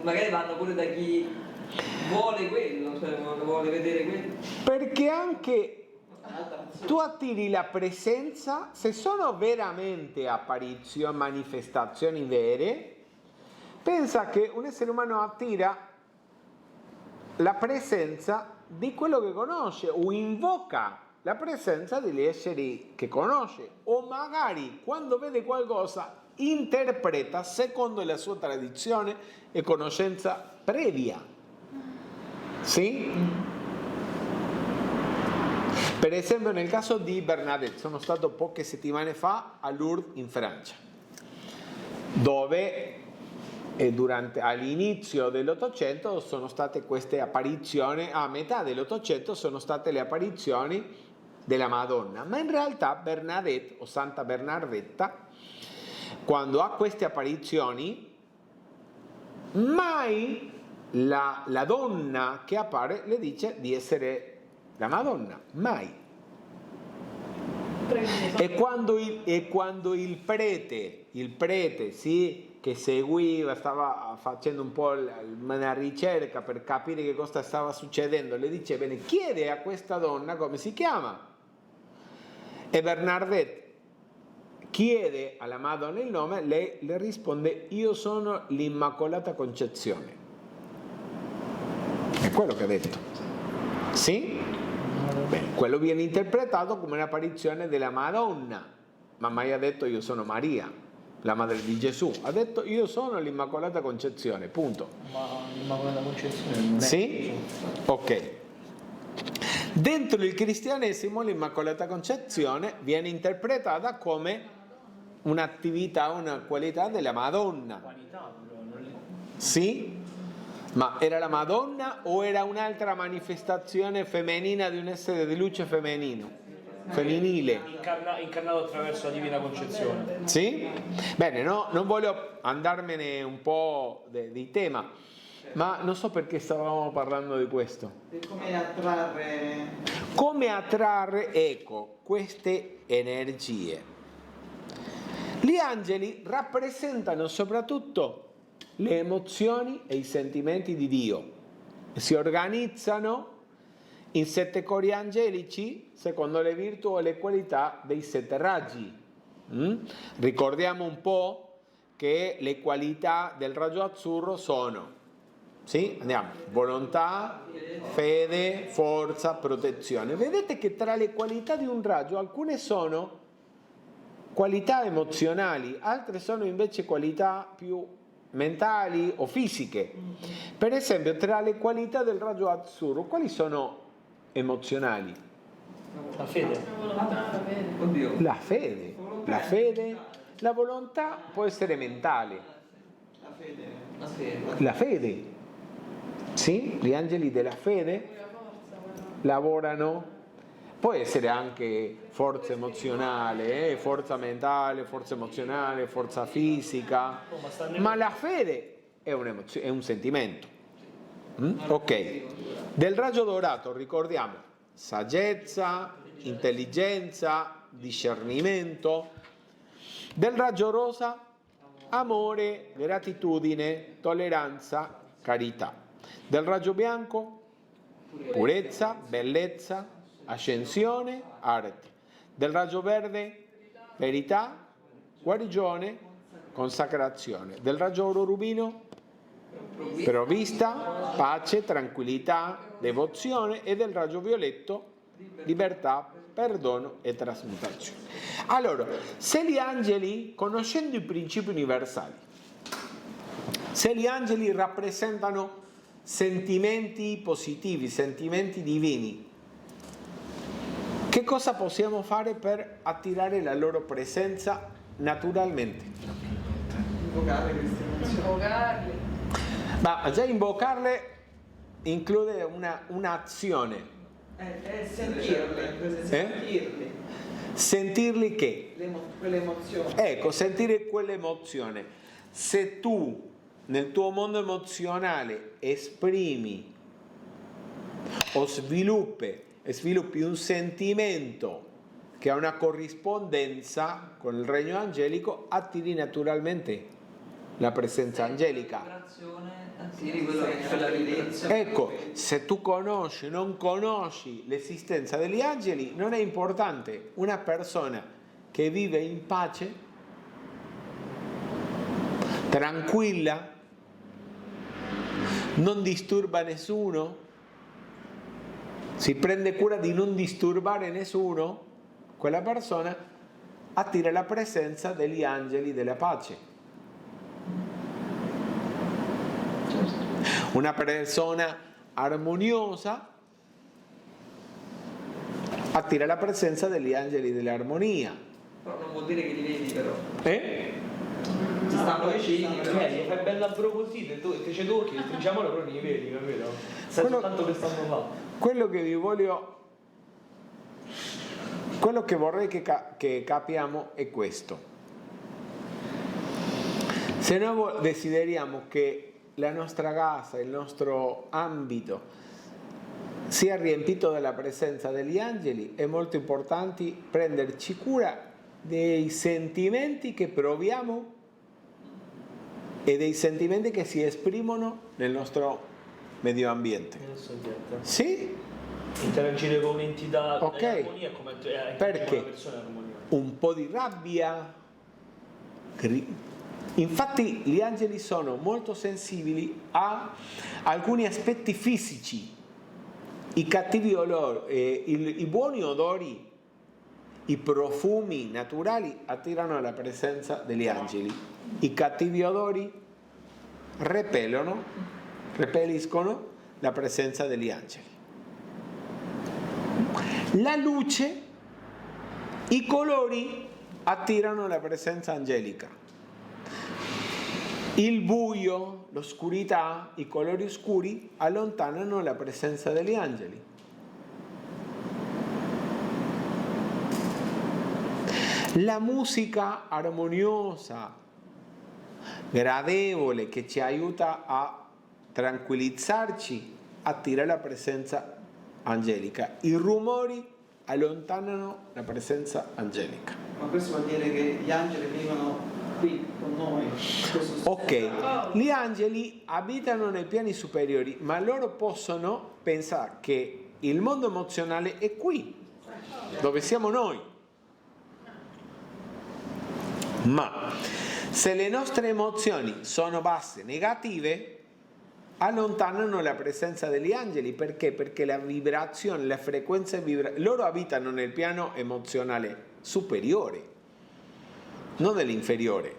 C: magari vanno pure da chi vuole quello, cioè vuole vedere quello.
A: Perché anche tu attiri la presenza, se sono veramente apparizioni, manifestazioni vere, pensa che un essere umano attira la presenza di quello che conosce o invoca la presenza degli esseri che conosce, o magari quando vede qualcosa interpreta secondo la sua tradizione e conoscenza previa. Sì? Per esempio nel caso di Bernadette, sono stato poche settimane fa a Lourdes in Francia, dove all'inizio dell'Ottocento sono state queste apparizioni, a metà dell'Ottocento sono state le apparizioni della Madonna, ma in realtà Bernadette o Santa Bernardetta, quando ha queste apparizioni, mai la donna che appare le dice di essere la Madonna, mai. E quando il prete sì, che seguiva, stava facendo un po' una ricerca per capire che cosa stava succedendo, le dice: bene, chiede a questa donna come si chiama. E Bernadette chiede alla Madonna il nome, lei le risponde: io sono l'Immacolata Concezione. È quello che ha detto. Sì? Bene, quello viene interpretato come un'apparizione della Madonna, ma mai ha detto io sono Maria, la madre di Gesù. Ha detto io sono l'Immacolata Concezione, punto.
B: Ma l'Immacolata Concezione non è...
A: Sì? Ok. Dentro il cristianesimo l'Immacolata Concezione viene interpretata come un'attività, una qualità della Madonna.
B: Qualità, però, non è...
A: Sì? Ma era la Madonna o era un'altra manifestazione femminile di un essere di luce femminile?
B: Incarnato attraverso la Divina Concezione.
A: Sì? Bene, no, non voglio andarmene un po' di tema, ma non so perché stavamo parlando di questo. Come attrarre, ecco, queste energie. Gli angeli rappresentano soprattutto le emozioni e i sentimenti di Dio. Si organizzano in 7 cori angelici secondo le virtù e le qualità dei 7 raggi Ricordiamo un po' che le qualità del raggio azzurro sono, sì, andiamo, volontà, fede, forza, protezione. Vedete che tra le qualità di un raggio alcune sono qualità emozionali, altre sono invece qualità più mentali o fisiche. Per esempio, tra le qualità del raggio azzurro, quali sono emozionali?
B: La fede.
C: Oddio.
A: La fede, la volontà può essere mentale. La fede. Sì, gli angeli della fede lavorano. Può essere anche forza emozionale, forza mentale, forza emozionale, forza fisica, ma la fede è un sentimento. Ok. Del raggio dorato ricordiamo saggezza, intelligenza, discernimento. Del raggio rosa amore, gratitudine, tolleranza, carità. Del raggio bianco purezza, bellezza, ascensione, arte. Del raggio verde verità, guarigione, consacrazione. Del raggio oro rubino provvista, pace, tranquillità, devozione. E del raggio violetto libertà, perdono e trasmutazione. Allora, se gli angeli, conoscendo i principi universali, se gli angeli rappresentano sentimenti positivi, sentimenti divini, che cosa possiamo fare per attirare la loro presenza naturalmente?
F: Invocare queste emozioni.
D: Invocarli.
A: Ma già invocarle include un'azione.
F: Sentirle. Sentirli.
A: Sentirli che?
F: Quelle emozioni.
A: Ecco, sentire quell'emozione. Se tu nel tuo mondo emozionale esprimi o sviluppi un sentimento che ha una corrispondenza con il regno angelico, attiri naturalmente la presenza angelica. Ecco, se tu conosci o non conosci l'esistenza degli angeli, non è importante. Una persona che vive in pace, tranquilla, non disturba nessuno, si prende cura di non disturbare nessuno, quella persona attira la presenza degli angeli della pace. Una persona armoniosa attira la presenza degli angeli dell'armonia.
C: Però non vuol dire che li vedi, però.
F: Ci stanno vicini.
B: Fai bella bro così, te ci tocchi, stringiamo però non li vedi, capito? Sai soltanto che stanno là.
A: Quello che vorrei che capiamo è questo. Se noi desideriamo che la nostra casa, il nostro ambito sia riempito della presenza degli angeli, è molto importante prenderci cura dei sentimenti che proviamo e dei sentimenti che si esprimono nel nostro medio ambiente.
B: Nel soggetto.
A: Sì?
B: Interagire con un'entità
A: Ok.
B: in armonia come
A: Perché?
B: una persona in armonia.
A: Un po' di rabbia. Infatti gli angeli sono molto sensibili a alcuni aspetti fisici. I cattivi odori, i buoni odori, i profumi naturali attirano la presenza degli angeli. I cattivi odori repelliscono la presenza degli angeli. La luce, i colori attirano la presenza angelica. Il buio, l'oscurità, i colori oscuri allontanano la presenza degli angeli. La musica armoniosa, gradevole, che ci aiuta a tranquillizzarci, attira la presenza angelica. I rumori allontanano la presenza angelica.
F: Ma questo vuol dire che gli angeli vivono qui con noi.
A: Ok, gli angeli abitano nei piani superiori, ma loro possono pensare che il mondo emozionale è qui, dove siamo noi. Ma se le nostre emozioni sono basse, negative, allontanano la presenza degli angeli. Perché? Perché la vibrazione, la frequenza loro abitano nel piano emozionale superiore, non nell'inferiore.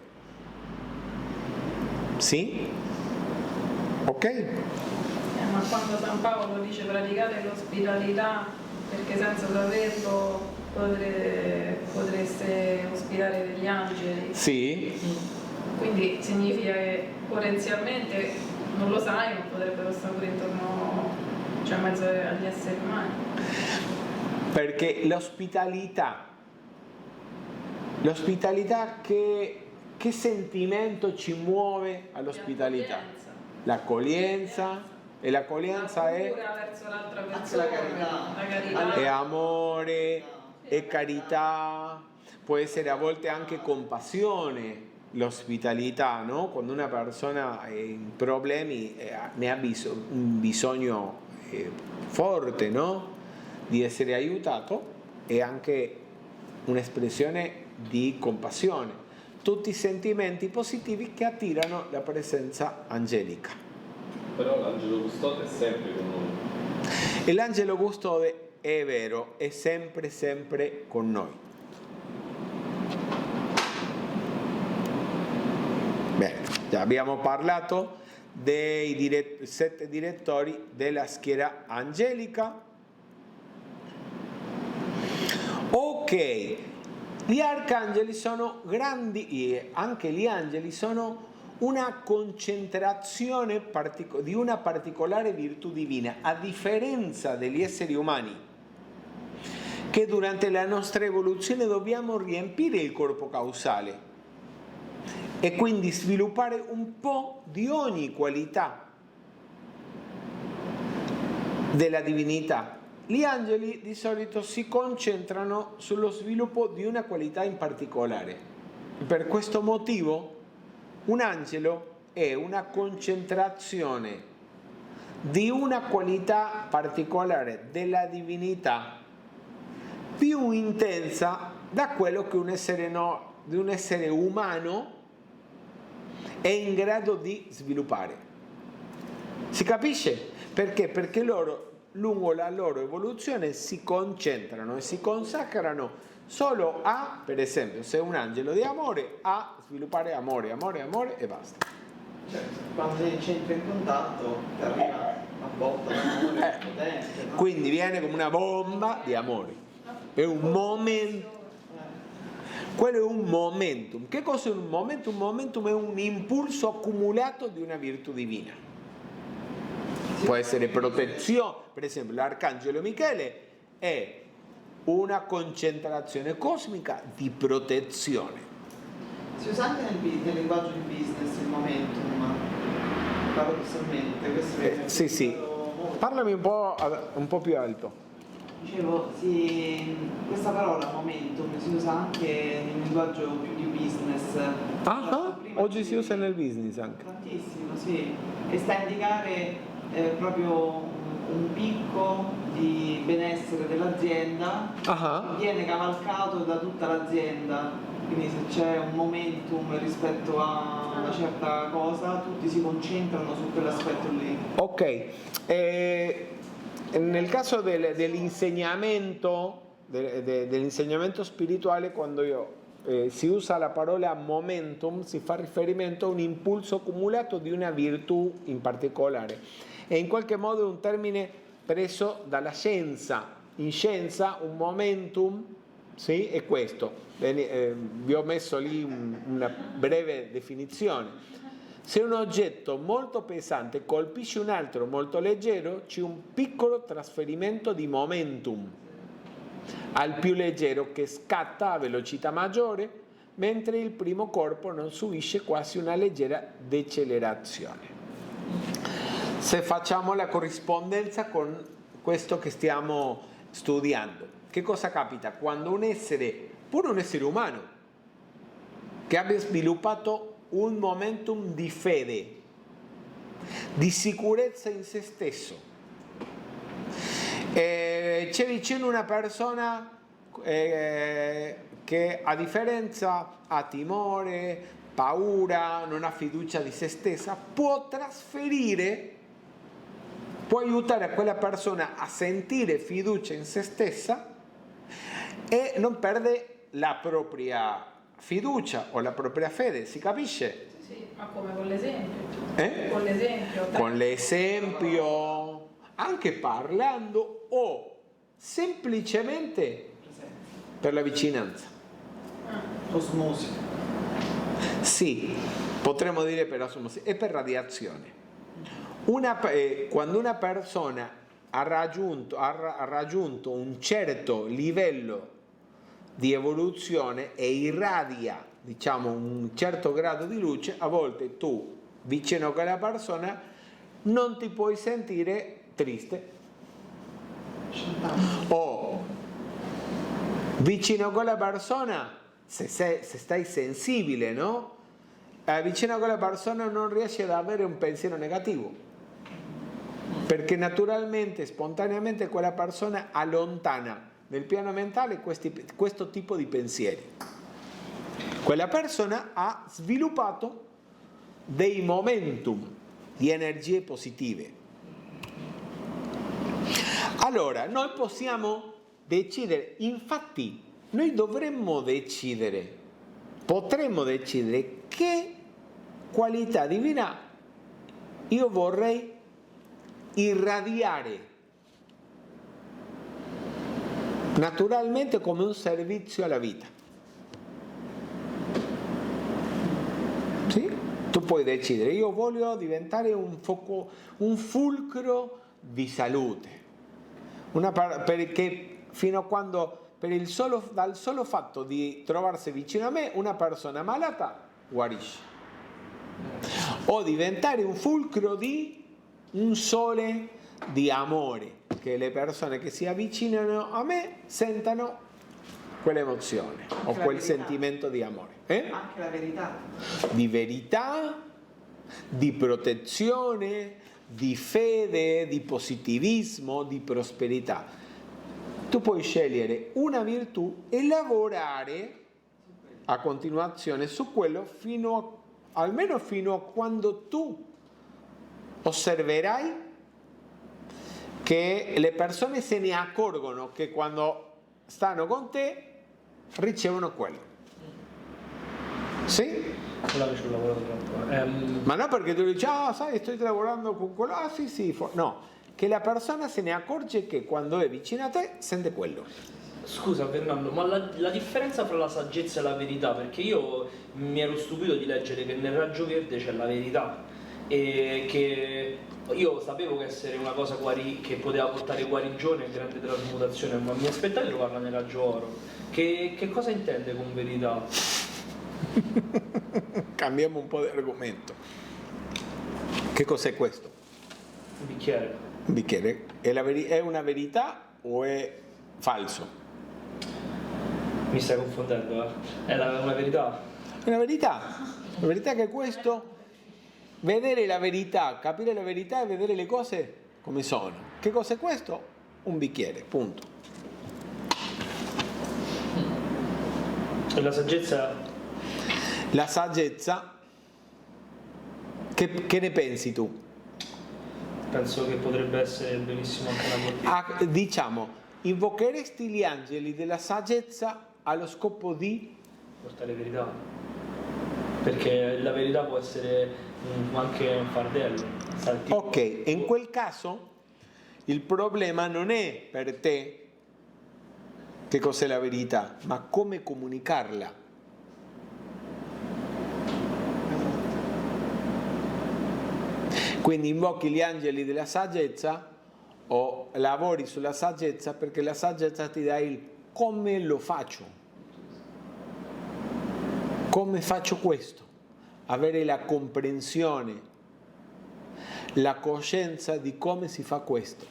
A: Sì? Ok?
D: Ma quando San Paolo dice praticate l'ospitalità, perché senza saperlo potreste ospitare degli angeli.
A: Sì.
D: Quindi significa che potenzialmente non lo sai, ma potrebbero stare pure intorno, cioè in mezzo agli esseri umani.
A: Perché l'ospitalità che sentimento ci muove all'ospitalità? L'accoglienza. E l'accoglienza è
D: verso l'altra persona,
F: la carità.
A: è amore, è carità, può essere a volte anche compassione, l'ospitalità, no? Quando una persona è in problemi ne ha un bisogno forte, no? Di essere aiutato, è anche un'espressione di compassione. Tutti sentimenti positivi che attirano la presenza angelica.
H: Però l'angelo custode è sempre con noi.
A: E l'angelo custode è vero, è sempre con noi. Bene, già abbiamo parlato dei 7 direttori della schiera angelica. Ok, gli arcangeli sono grandi e anche gli angeli sono una concentrazione di una particolare virtù divina, a differenza degli esseri umani, che durante la nostra evoluzione dobbiamo riempire il corpo causale e quindi sviluppare un po' di ogni qualità della divinità. Gli angeli di solito si concentrano sullo sviluppo di una qualità in particolare. Per questo motivo un angelo è una concentrazione di una qualità particolare della divinità più intensa da quello che un essere umano è in grado di sviluppare. Si capisce? Perché? Perché loro lungo la loro evoluzione si concentrano e si consacrano solo a, per esempio, se è un angelo di amore, a sviluppare amore e basta.
F: Certo, quando ci entri in contatto ti arriva a botta d'amore potente, no?
A: Quindi viene come una bomba di amore. È un momento. Quello è un momentum. Che cosa è un momentum? Un momentum è un impulso accumulato di una virtù divina. Può essere protezione, per esempio l'arcangelo Michele è una concentrazione cosmica di protezione.
F: Si usa anche nel linguaggio di business il momentum, paradossalmente. Questo
A: Sì. Parlami un po' più alto.
F: Dicevo, questa parola momentum si usa anche nel linguaggio più di business.
A: Oggi si usa nel business anche.
F: Tantissimo, sì. E sta a indicare proprio un picco di benessere dell'azienda che viene cavalcato da tutta l'azienda. Quindi se c'è un momentum rispetto a una certa cosa, tutti si concentrano su quell'aspetto lì.
A: Ok. Nel caso dell'insegnamento spirituale, quando si usa la parola momentum, si fa riferimento a un impulso accumulato di una virtù in particolare. E in qualche modo è un termine preso dalla scienza. In scienza un momentum, sì, è questo. Vi ho messo lì una breve definizione. Se un oggetto molto pesante colpisce un altro molto leggero, c'è un piccolo trasferimento di momentum al più leggero che scatta a velocità maggiore, mentre il primo corpo non subisce quasi una leggera decelerazione. Se facciamo la corrispondenza con questo che stiamo studiando, che cosa capita? Quando un essere, pure un essere umano, che abbia sviluppato un momentum di fede, di sicurezza in se stesso, c'è vicino una persona che a differenza ha timore, paura, non ha fiducia di se stessa, può aiutare a quella persona a sentire fiducia in se stessa e non perde la propria fiducia o la propria fede, si capisce?
D: Sì, ma come con l'esempio?
A: Con
D: l'esempio.
A: Con l'esempio, anche parlando o semplicemente per la vicinanza.
F: Osmosi.
A: Sì, potremmo dire per osmosi e per radiazione. Quando una persona ha raggiunto un certo livello di evoluzione e irradia, diciamo, un certo grado di luce, a volte tu, vicino a quella persona, non ti puoi sentire triste. O vicino a quella persona, se stai sensibile, no? Vicino a quella persona non riesci ad avere un pensiero negativo, perché naturalmente, spontaneamente quella persona allontana nel piano mentale questo tipo di pensieri. Quella persona ha sviluppato dei momentum di energie positive. Allora, noi possiamo decidere, infatti noi potremmo decidere che qualità divina io vorrei irradiare naturalmente come un servizio alla vita. Sì? Tu puoi decidere, io voglio diventare un fulcro di salute, perché fino a quando dal solo fatto di trovarsi vicino a me una persona malata guarisce, o diventare un fulcro di un sole di amore, che le persone che si avvicinano a me sentano quell'emozione o quel sentimento di amore.
F: Anche la verità.
A: Di verità, di protezione, di fede, di positivismo, di prosperità. Tu puoi scegliere una virtù e lavorare a continuazione su quello almeno fino a quando tu osserverai che le persone se ne accorgono che quando stanno con te ricevono quello. Sì? Ma no perché tu dici, sai, sto lavorando con quello, sì, no, che la persona se ne accorge che quando è vicino a te sente quello.
B: Scusa Fernando, ma la differenza fra la saggezza e la verità, perché io mi ero stupito di leggere che nel raggio verde c'è la verità, e che io sapevo che essere una cosa che poteva portare guarigione e grande trasmutazione, ma mi aspettavo di trovarla nel raggio oro. Che cosa intende con verità?
A: Cambiamo un po' di argomento. Che cos'è questo?
B: Un bicchiere.
A: Un bicchiere. È una verità o è falso?
B: Mi stai confondendo, È una verità.
A: È una verità. La verità è che questo, vedere la verità, capire la verità e vedere le cose come sono. Che cos'è questo? Un bicchiere, punto.
B: E la saggezza?
A: La saggezza, che ne pensi tu?
B: Penso che potrebbe essere benissimo anche una bottiglia.
A: Diciamo, invocheresti gli angeli della saggezza allo scopo di
B: portare verità, perché la verità può essere anche un fardello.
A: Ok, in quel caso il problema non è per te che cos'è la verità, ma come comunicarla. Quindi invochi gli angeli della saggezza o lavori sulla saggezza, perché la saggezza ti dà il come lo faccio. Come faccio questo? Avere la comprensione, la coscienza di come si fa questo.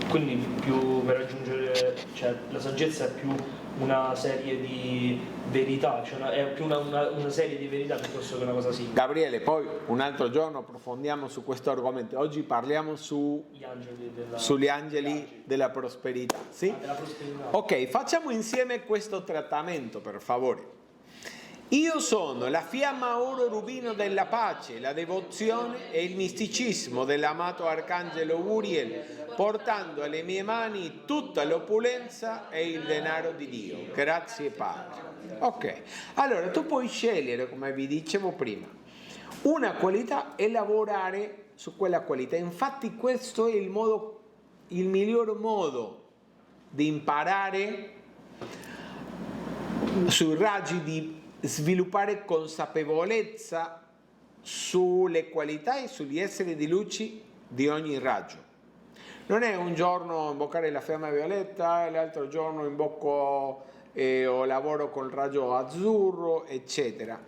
B: Quindi più per raggiungere, cioè la saggezza è più una serie di verità, cioè è più una serie di verità piuttosto che una cosa simile.
A: Gabriele, poi un altro giorno approfondiamo su questo argomento. Oggi parliamo sugli angeli della prosperità. Sì?
B: Della prosperità.
A: Ok, facciamo insieme questo trattamento, per favore. Io sono la fiamma oro rubino della pace, la devozione e il misticismo dell'amato arcangelo Uriel, portando alle mie mani tutta l'opulenza e il denaro di Dio. Grazie Padre. Ok, allora tu puoi scegliere, come vi dicevo prima, una qualità e lavorare su quella qualità. Infatti questo è il miglior modo di imparare sui raggi, di sviluppare consapevolezza sulle qualità e sugli esseri di luce di ogni raggio. Non è un giorno invocare la fiamma violetta e l'altro giorno invoco o lavoro col raggio azzurro, eccetera.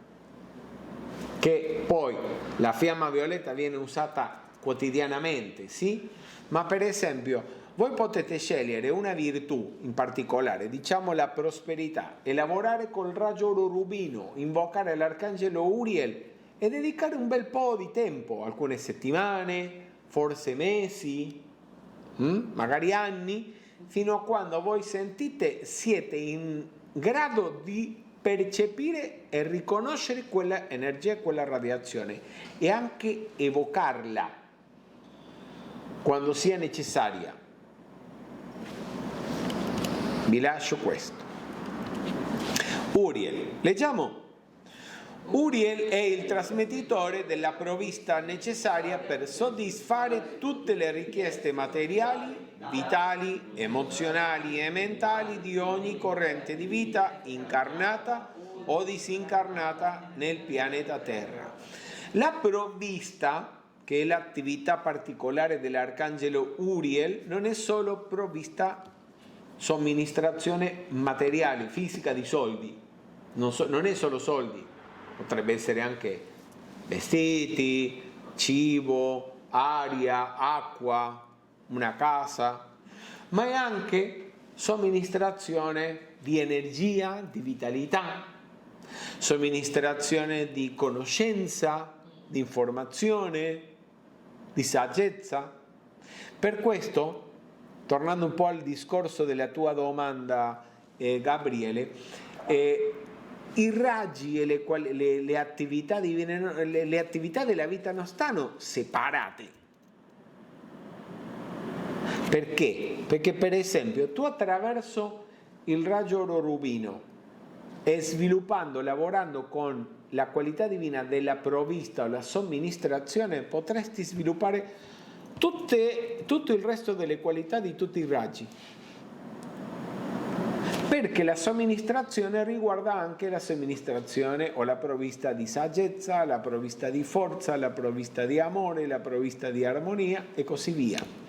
A: Che poi la fiamma violetta viene usata quotidianamente, sì? Ma per esempio voi potete scegliere una virtù in particolare, diciamo la prosperità, e lavorare col raggio oro rubino, invocare l'arcangelo Uriel e dedicare un bel po' di tempo, alcune settimane, forse mesi, magari anni, fino a quando voi siete in grado di percepire e riconoscere quella energia e quella radiazione e anche evocarla quando sia necessaria. Vi lascio questo. Uriel, leggiamo. Uriel è il trasmettitore della provvista necessaria per soddisfare tutte le richieste materiali, vitali, emozionali e mentali di ogni corrente di vita incarnata o disincarnata nel pianeta Terra. La provvista, che è l'attività particolare dell'arcangelo Uriel, non è solo provvista somministrazione materiale, fisica di soldi, non è solo soldi, potrebbe essere anche vestiti, cibo, aria, acqua, una casa, ma è anche somministrazione di energia, di vitalità, somministrazione di conoscenza, di informazione, di saggezza. Per questo, tornando un po' al discorso della tua domanda, Gabriele, i raggi e le attività divine, le attività della vita non stanno separate. Perché? Perché per esempio tu attraverso il raggio oro rubino e sviluppando, lavorando con la qualità divina della provvista o la somministrazione, potresti sviluppare tutto il resto delle qualità di tutti i raggi, perché la somministrazione riguarda anche la somministrazione o la provvista di saggezza, la provvista di forza, la provvista di amore, la provvista di armonia e così via.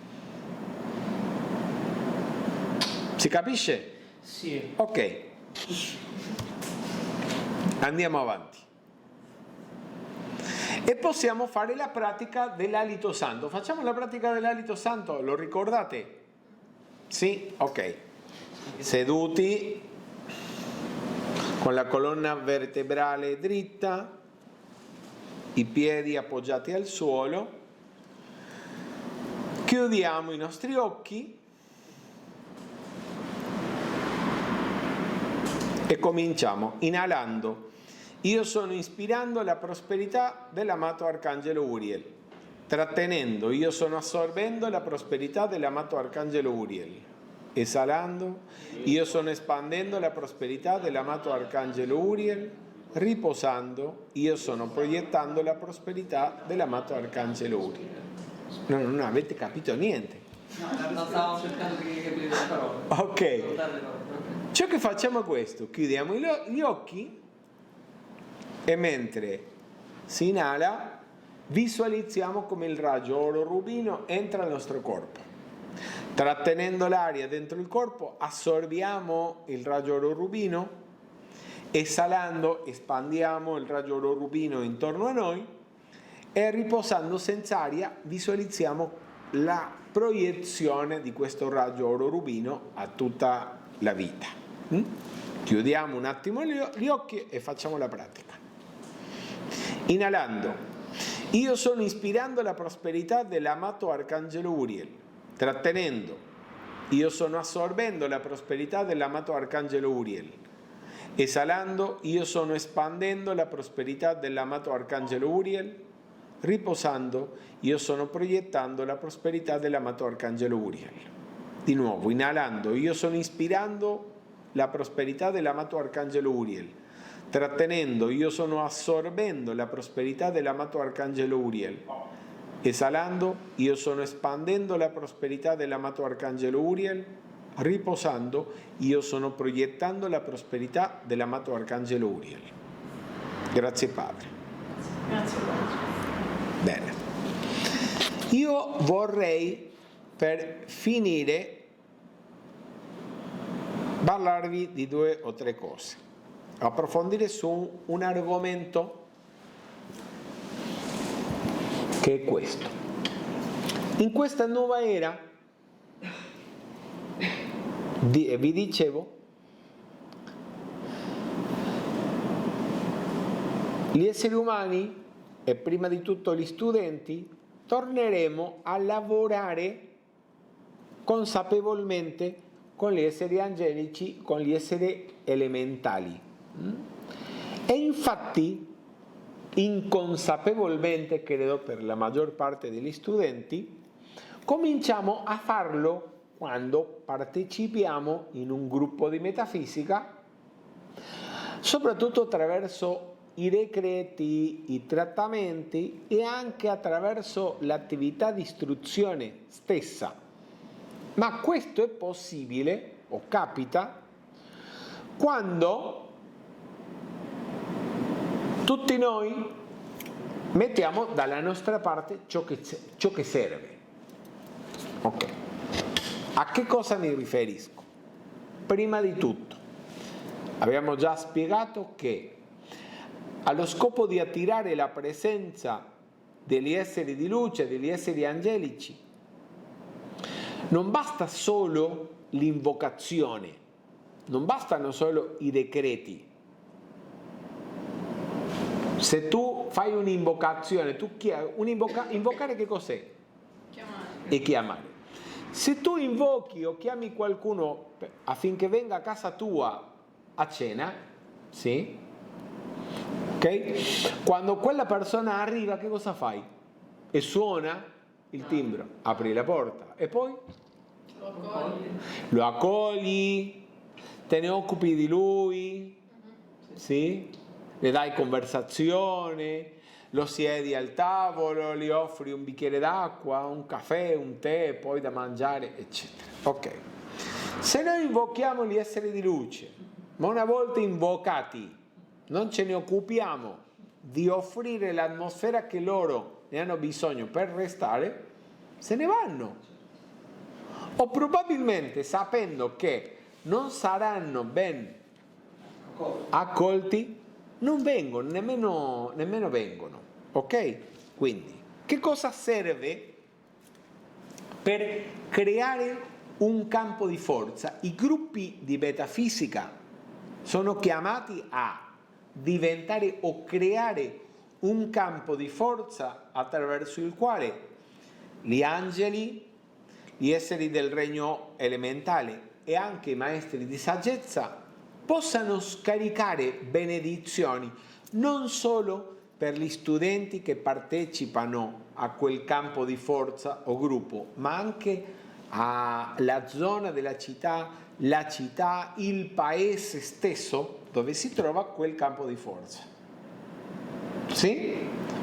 A: Si capisce?
B: Sì.
A: Ok, andiamo avanti. E possiamo fare la pratica dell'alito santo. Facciamo la pratica dell'alito santo, lo ricordate? Sì? Ok. Seduti, con la colonna vertebrale dritta, i piedi appoggiati al suolo, chiudiamo i nostri occhi e cominciamo inalando. Io sono ispirando la prosperità dell'amato arcangelo Uriel, trattenendo, io sono assorbendo la prosperità dell'amato arcangelo Uriel, esalando, io sono espandendo la prosperità dell'amato arcangelo Uriel, riposando, io sono proiettando la prosperità dell'amato arcangelo Uriel. Non avete capito niente.
C: No, stavamo cercando di capire le parole.
A: Ok. Ciò che facciamo è questo, chiudiamo gli occhi e mentre si inala visualizziamo come il raggio oro rubino entra nel nostro corpo. Trattenendo l'aria dentro il corpo assorbiamo il raggio oro rubino, esalando espandiamo il raggio oro rubino intorno a noi e riposando senza aria visualizziamo la proiezione di questo raggio oro rubino a tutta la vita. Chiudiamo un attimo gli occhi e facciamo la pratica. Inalando, io sono ispirando la prosperità dell'amato Arcangelo Uriel. Trattenendo, io sono assorbendo la prosperità dell'amato Arcangelo Uriel. Esalando, io sono espandendo la prosperità dell'amato Arcangelo Uriel. Riposando, io sono proiettando la prosperità dell'amato Arcangelo Uriel. Di nuovo, inalando, io sono ispirando la prosperità dell'amato Arcangelo Uriel. Trattenendo, io sono assorbendo la prosperità dell'amato Arcangelo Uriel. Esalando, io sono espandendo la prosperità dell'amato Arcangelo Uriel. Riposando, io sono proiettando la prosperità dell'amato Arcangelo Uriel. Grazie Padre.
D: Grazie Padre.
A: Bene. Io vorrei, per finire, parlarvi di 2 o 3 cose, approfondire su un argomento che è questo. In questa nuova era, vi dicevo, gli esseri umani e prima di tutto gli studenti torneremo a lavorare consapevolmente con gli esseri angelici, con gli esseri elementali. E infatti, inconsapevolmente, credo per la maggior parte degli studenti, cominciamo a farlo quando partecipiamo in un gruppo di metafisica, soprattutto attraverso i decreti, i trattamenti e anche attraverso l'attività di istruzione stessa. Ma questo è possibile, o capita, quando tutti noi mettiamo dalla nostra parte ciò che serve. Ok. A che cosa mi riferisco? Prima di tutto, abbiamo già spiegato che allo scopo di attirare la presenza degli esseri di luce, degli esseri angelici, non basta solo l'invocazione, non bastano solo i decreti. Se tu fai un'invocazione, invocare che cos'è?
D: Chiamare.
A: E chiamare. Se tu invochi o chiami qualcuno affinché venga a casa tua a cena, sì? Ok? Quando quella persona arriva, che cosa fai? E suona il timbro, apri la porta e poi lo accogli, te ne occupi di lui, sì? Le dai conversazione, lo siedi al tavolo, gli offri un bicchiere d'acqua, un caffè, un tè, poi da mangiare, eccetera. Ok. Se noi invochiamo gli esseri di luce, ma una volta invocati non ce ne occupiamo di offrire l'atmosfera che loro ne hanno bisogno per restare, se ne vanno. O probabilmente, sapendo che non saranno ben accolti, non vengono, nemmeno vengono. Ok? Quindi, che cosa serve per creare un campo di forza? I gruppi di metafisica sono chiamati a diventare o creare un campo di forza attraverso il quale gli angeli, gli esseri del regno elementale e anche i maestri di saggezza possano scaricare benedizioni non solo per gli studenti che partecipano a quel campo di forza o gruppo, ma anche alla zona della città, la città, il paese stesso dove si trova quel campo di forza. Sì?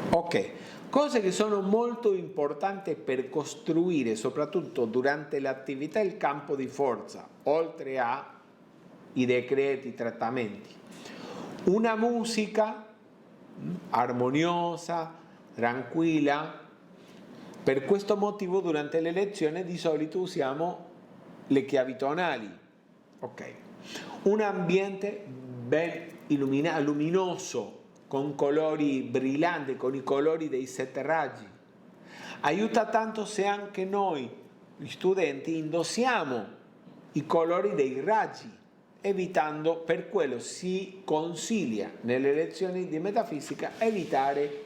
A: Ok. Cose che sono molto importanti per costruire, soprattutto durante l'attività, il campo di forza, oltre ai decreti, i trattamenti. Una musica armoniosa, tranquilla. Per questo motivo durante le lezioni di solito usiamo le chiavi tonali. Ok. Un ambiente ben illuminato, luminoso, con colori brillanti, con i colori dei 7 raggi. Aiuta tanto se anche noi, gli studenti, indossiamo i colori dei raggi evitando, per quello si consiglia nelle lezioni di metafisica evitare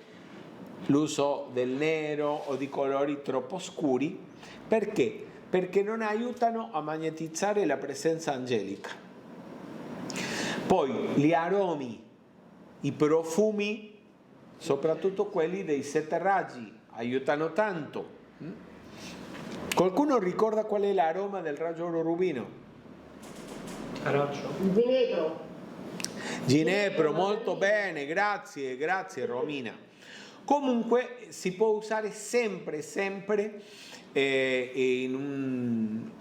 A: l'uso del nero o di colori troppo scuri. Perché? Perché non aiutano a magnetizzare la presenza angelica. Poi gli aromi, i profumi, soprattutto quelli dei 7 raggi, aiutano tanto. Qualcuno ricorda qual è l'aroma del raggio oro rubino?
B: Arancio.
A: Ginepro, molto bene, grazie Romina. Comunque si può usare sempre in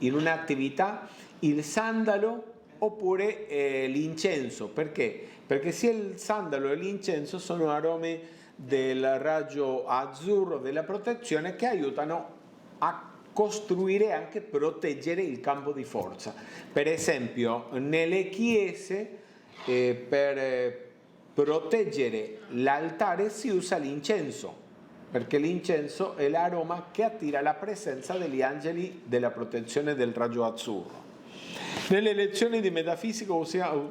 A: un'attività il sandalo oppure l'incenso. Perché? Perché sia il sandalo e l'incenso sono aromi del raggio azzurro della protezione che aiutano a costruire e anche proteggere il campo di forza. Per esempio nelle chiese per proteggere l'altare si usa l'incenso, perché l'incenso è l'aroma che attira la presenza degli angeli della protezione del raggio azzurro. Nelle lezioni di metafisica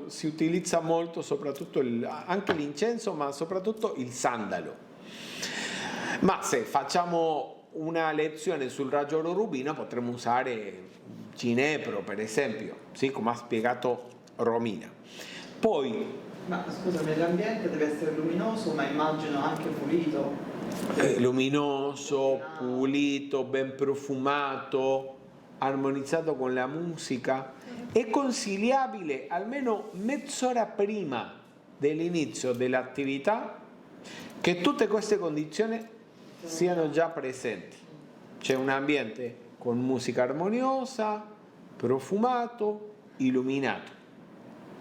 A: si utilizza molto soprattutto anche l'incenso, ma soprattutto il sandalo. Ma se facciamo una lezione sul raggio oro rubino potremmo usare ginepro, per esempio, sì, come ha spiegato Romina. Poi,
F: ma scusami, l'ambiente deve essere luminoso, ma immagino anche pulito.
A: Luminoso, pulito, ben profumato, armonizzato con la musica. È consigliabile almeno mezz'ora prima dell'inizio dell'attività che tutte queste condizioni siano già presenti. C'è un ambiente con musica armoniosa, profumato, illuminato.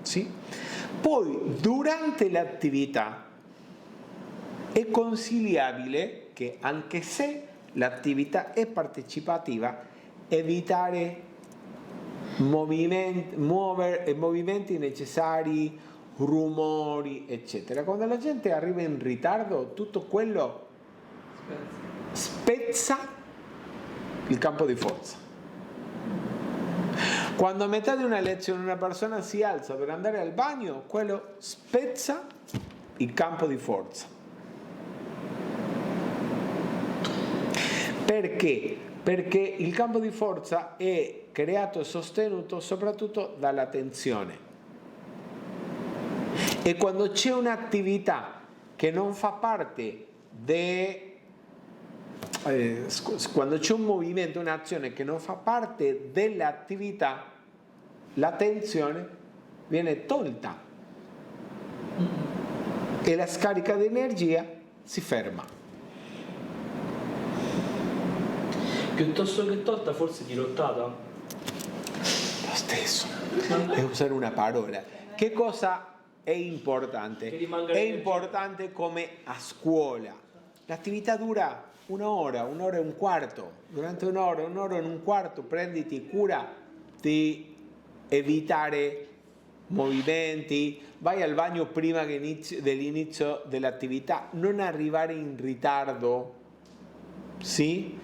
A: Sì? Poi durante l'attività è consigliabile che, anche se l'attività è partecipativa, evitare movimenti necessari, rumori, eccetera. Quando la gente arriva in ritardo, tutto quello spezza il campo di forza. Quando a metà di una lezione una persona si alza per andare al bagno, quello spezza il campo di forza. Perché? Perché il campo di forza è creato e sostenuto soprattutto dalla tensione. E quando c'è un'attività che non fa parte quando c'è un movimento, un'azione che non fa parte dell'attività, la tensione viene tolta e la scarica di energia si ferma.
B: Piuttosto che tolta, forse dirottata?
A: Lo stesso, è usare una parola. Che cosa è importante? È importante come a scuola. L'attività dura un'ora e un quarto. Durante un'ora e un quarto prenditi cura di evitare movimenti, vai al bagno prima dell'inizio dell'attività, non arrivare in ritardo, sì?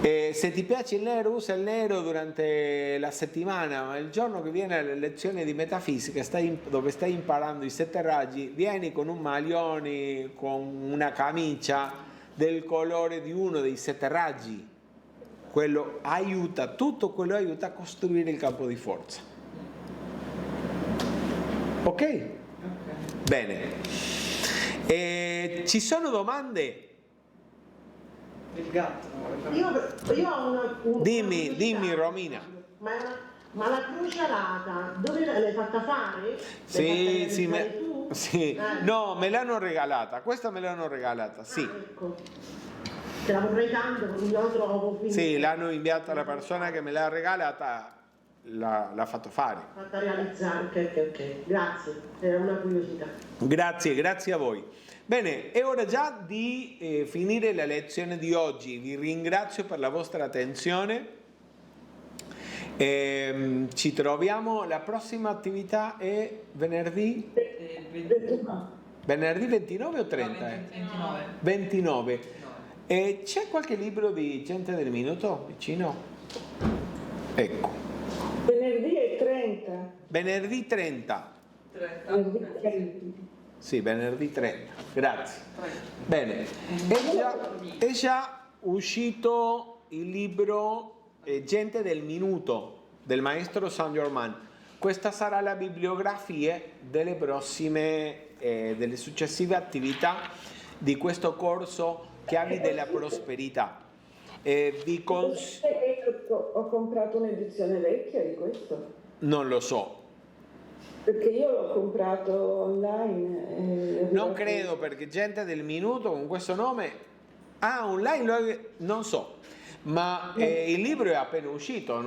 A: E se ti piace il nero, usa il nero durante la settimana, ma il giorno che viene alle lezioni di metafisica dove stai imparando i 7 raggi, vieni con un maglione, con una camicia del colore di uno dei 7 raggi. Quello aiuta, tutto quello aiuta a costruire il campo di forza. Ok? Bene. Ci sono domande?
F: Il gatto.
E: Io ho una
A: Dimmi Romina.
E: Ma la crociata dove l'hai fatta fare?
A: Sì. No, me l'hanno regalata. Questa me l'hanno regalata, sì.
E: Ecco. Te la vorrei tanto, non la trovo.
A: Sì, l'hanno inviata la persona che me l'ha regalata, l'ha fatto fare.
E: Fatta realizzare, ok. Grazie, era una curiosità.
A: Grazie a voi. Bene, è ora già di finire la lezione di oggi. Vi ringrazio per la vostra attenzione. Ci troviamo, la prossima attività è venerdì? 29 o 30? 29. E c'è qualche libro di Gente del Minuto vicino? Ecco.
E: Venerdì è 30.
A: Venerdì 30.
C: 30.
A: Sì, venerdì 30. Grazie. Bene. È già uscito il libro Gente del Minuto del maestro Saint Germain. Questa sarà la bibliografia delle prossime, delle successive attività di questo corso Chiavi della Prosperità.
I: Ho comprato un'edizione vecchia di questo?
A: Non lo so.
I: Perché io l'ho comprato online.
A: Non credo, perché Gente del Minuto con questo nome... online non so. Ma il libro è appena uscito,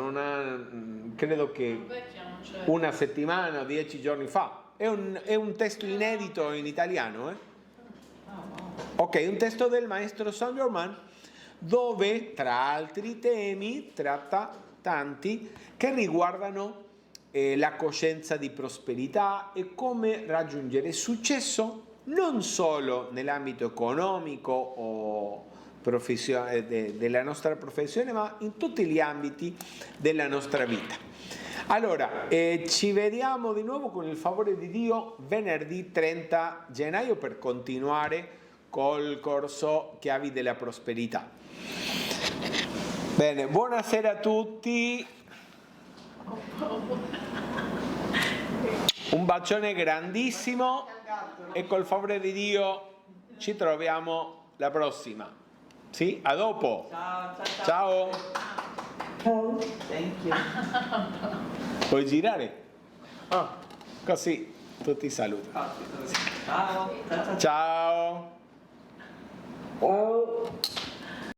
A: credo che una settimana o 10 giorni fa. È un testo inedito in italiano. Ok, un testo del maestro Saint Germain, dove tra altri temi tratta tanti che riguardano la coscienza di prosperità e come raggiungere successo non solo nell'ambito economico o della nostra professione, ma in tutti gli ambiti della nostra vita. Allora, ci vediamo di nuovo con il favore di Dio venerdì 30 gennaio per continuare col corso Chiavi della Prosperità. Bene, buonasera a tutti. Un bacione grandissimo e col favore di Dio ci troviamo la prossima. Sì, a dopo.
F: Ciao.
I: Ciao.
F: Thank you.
A: Puoi girare? Così tutti salutano.
F: Ciao.
A: Ciao.
I: Ciao.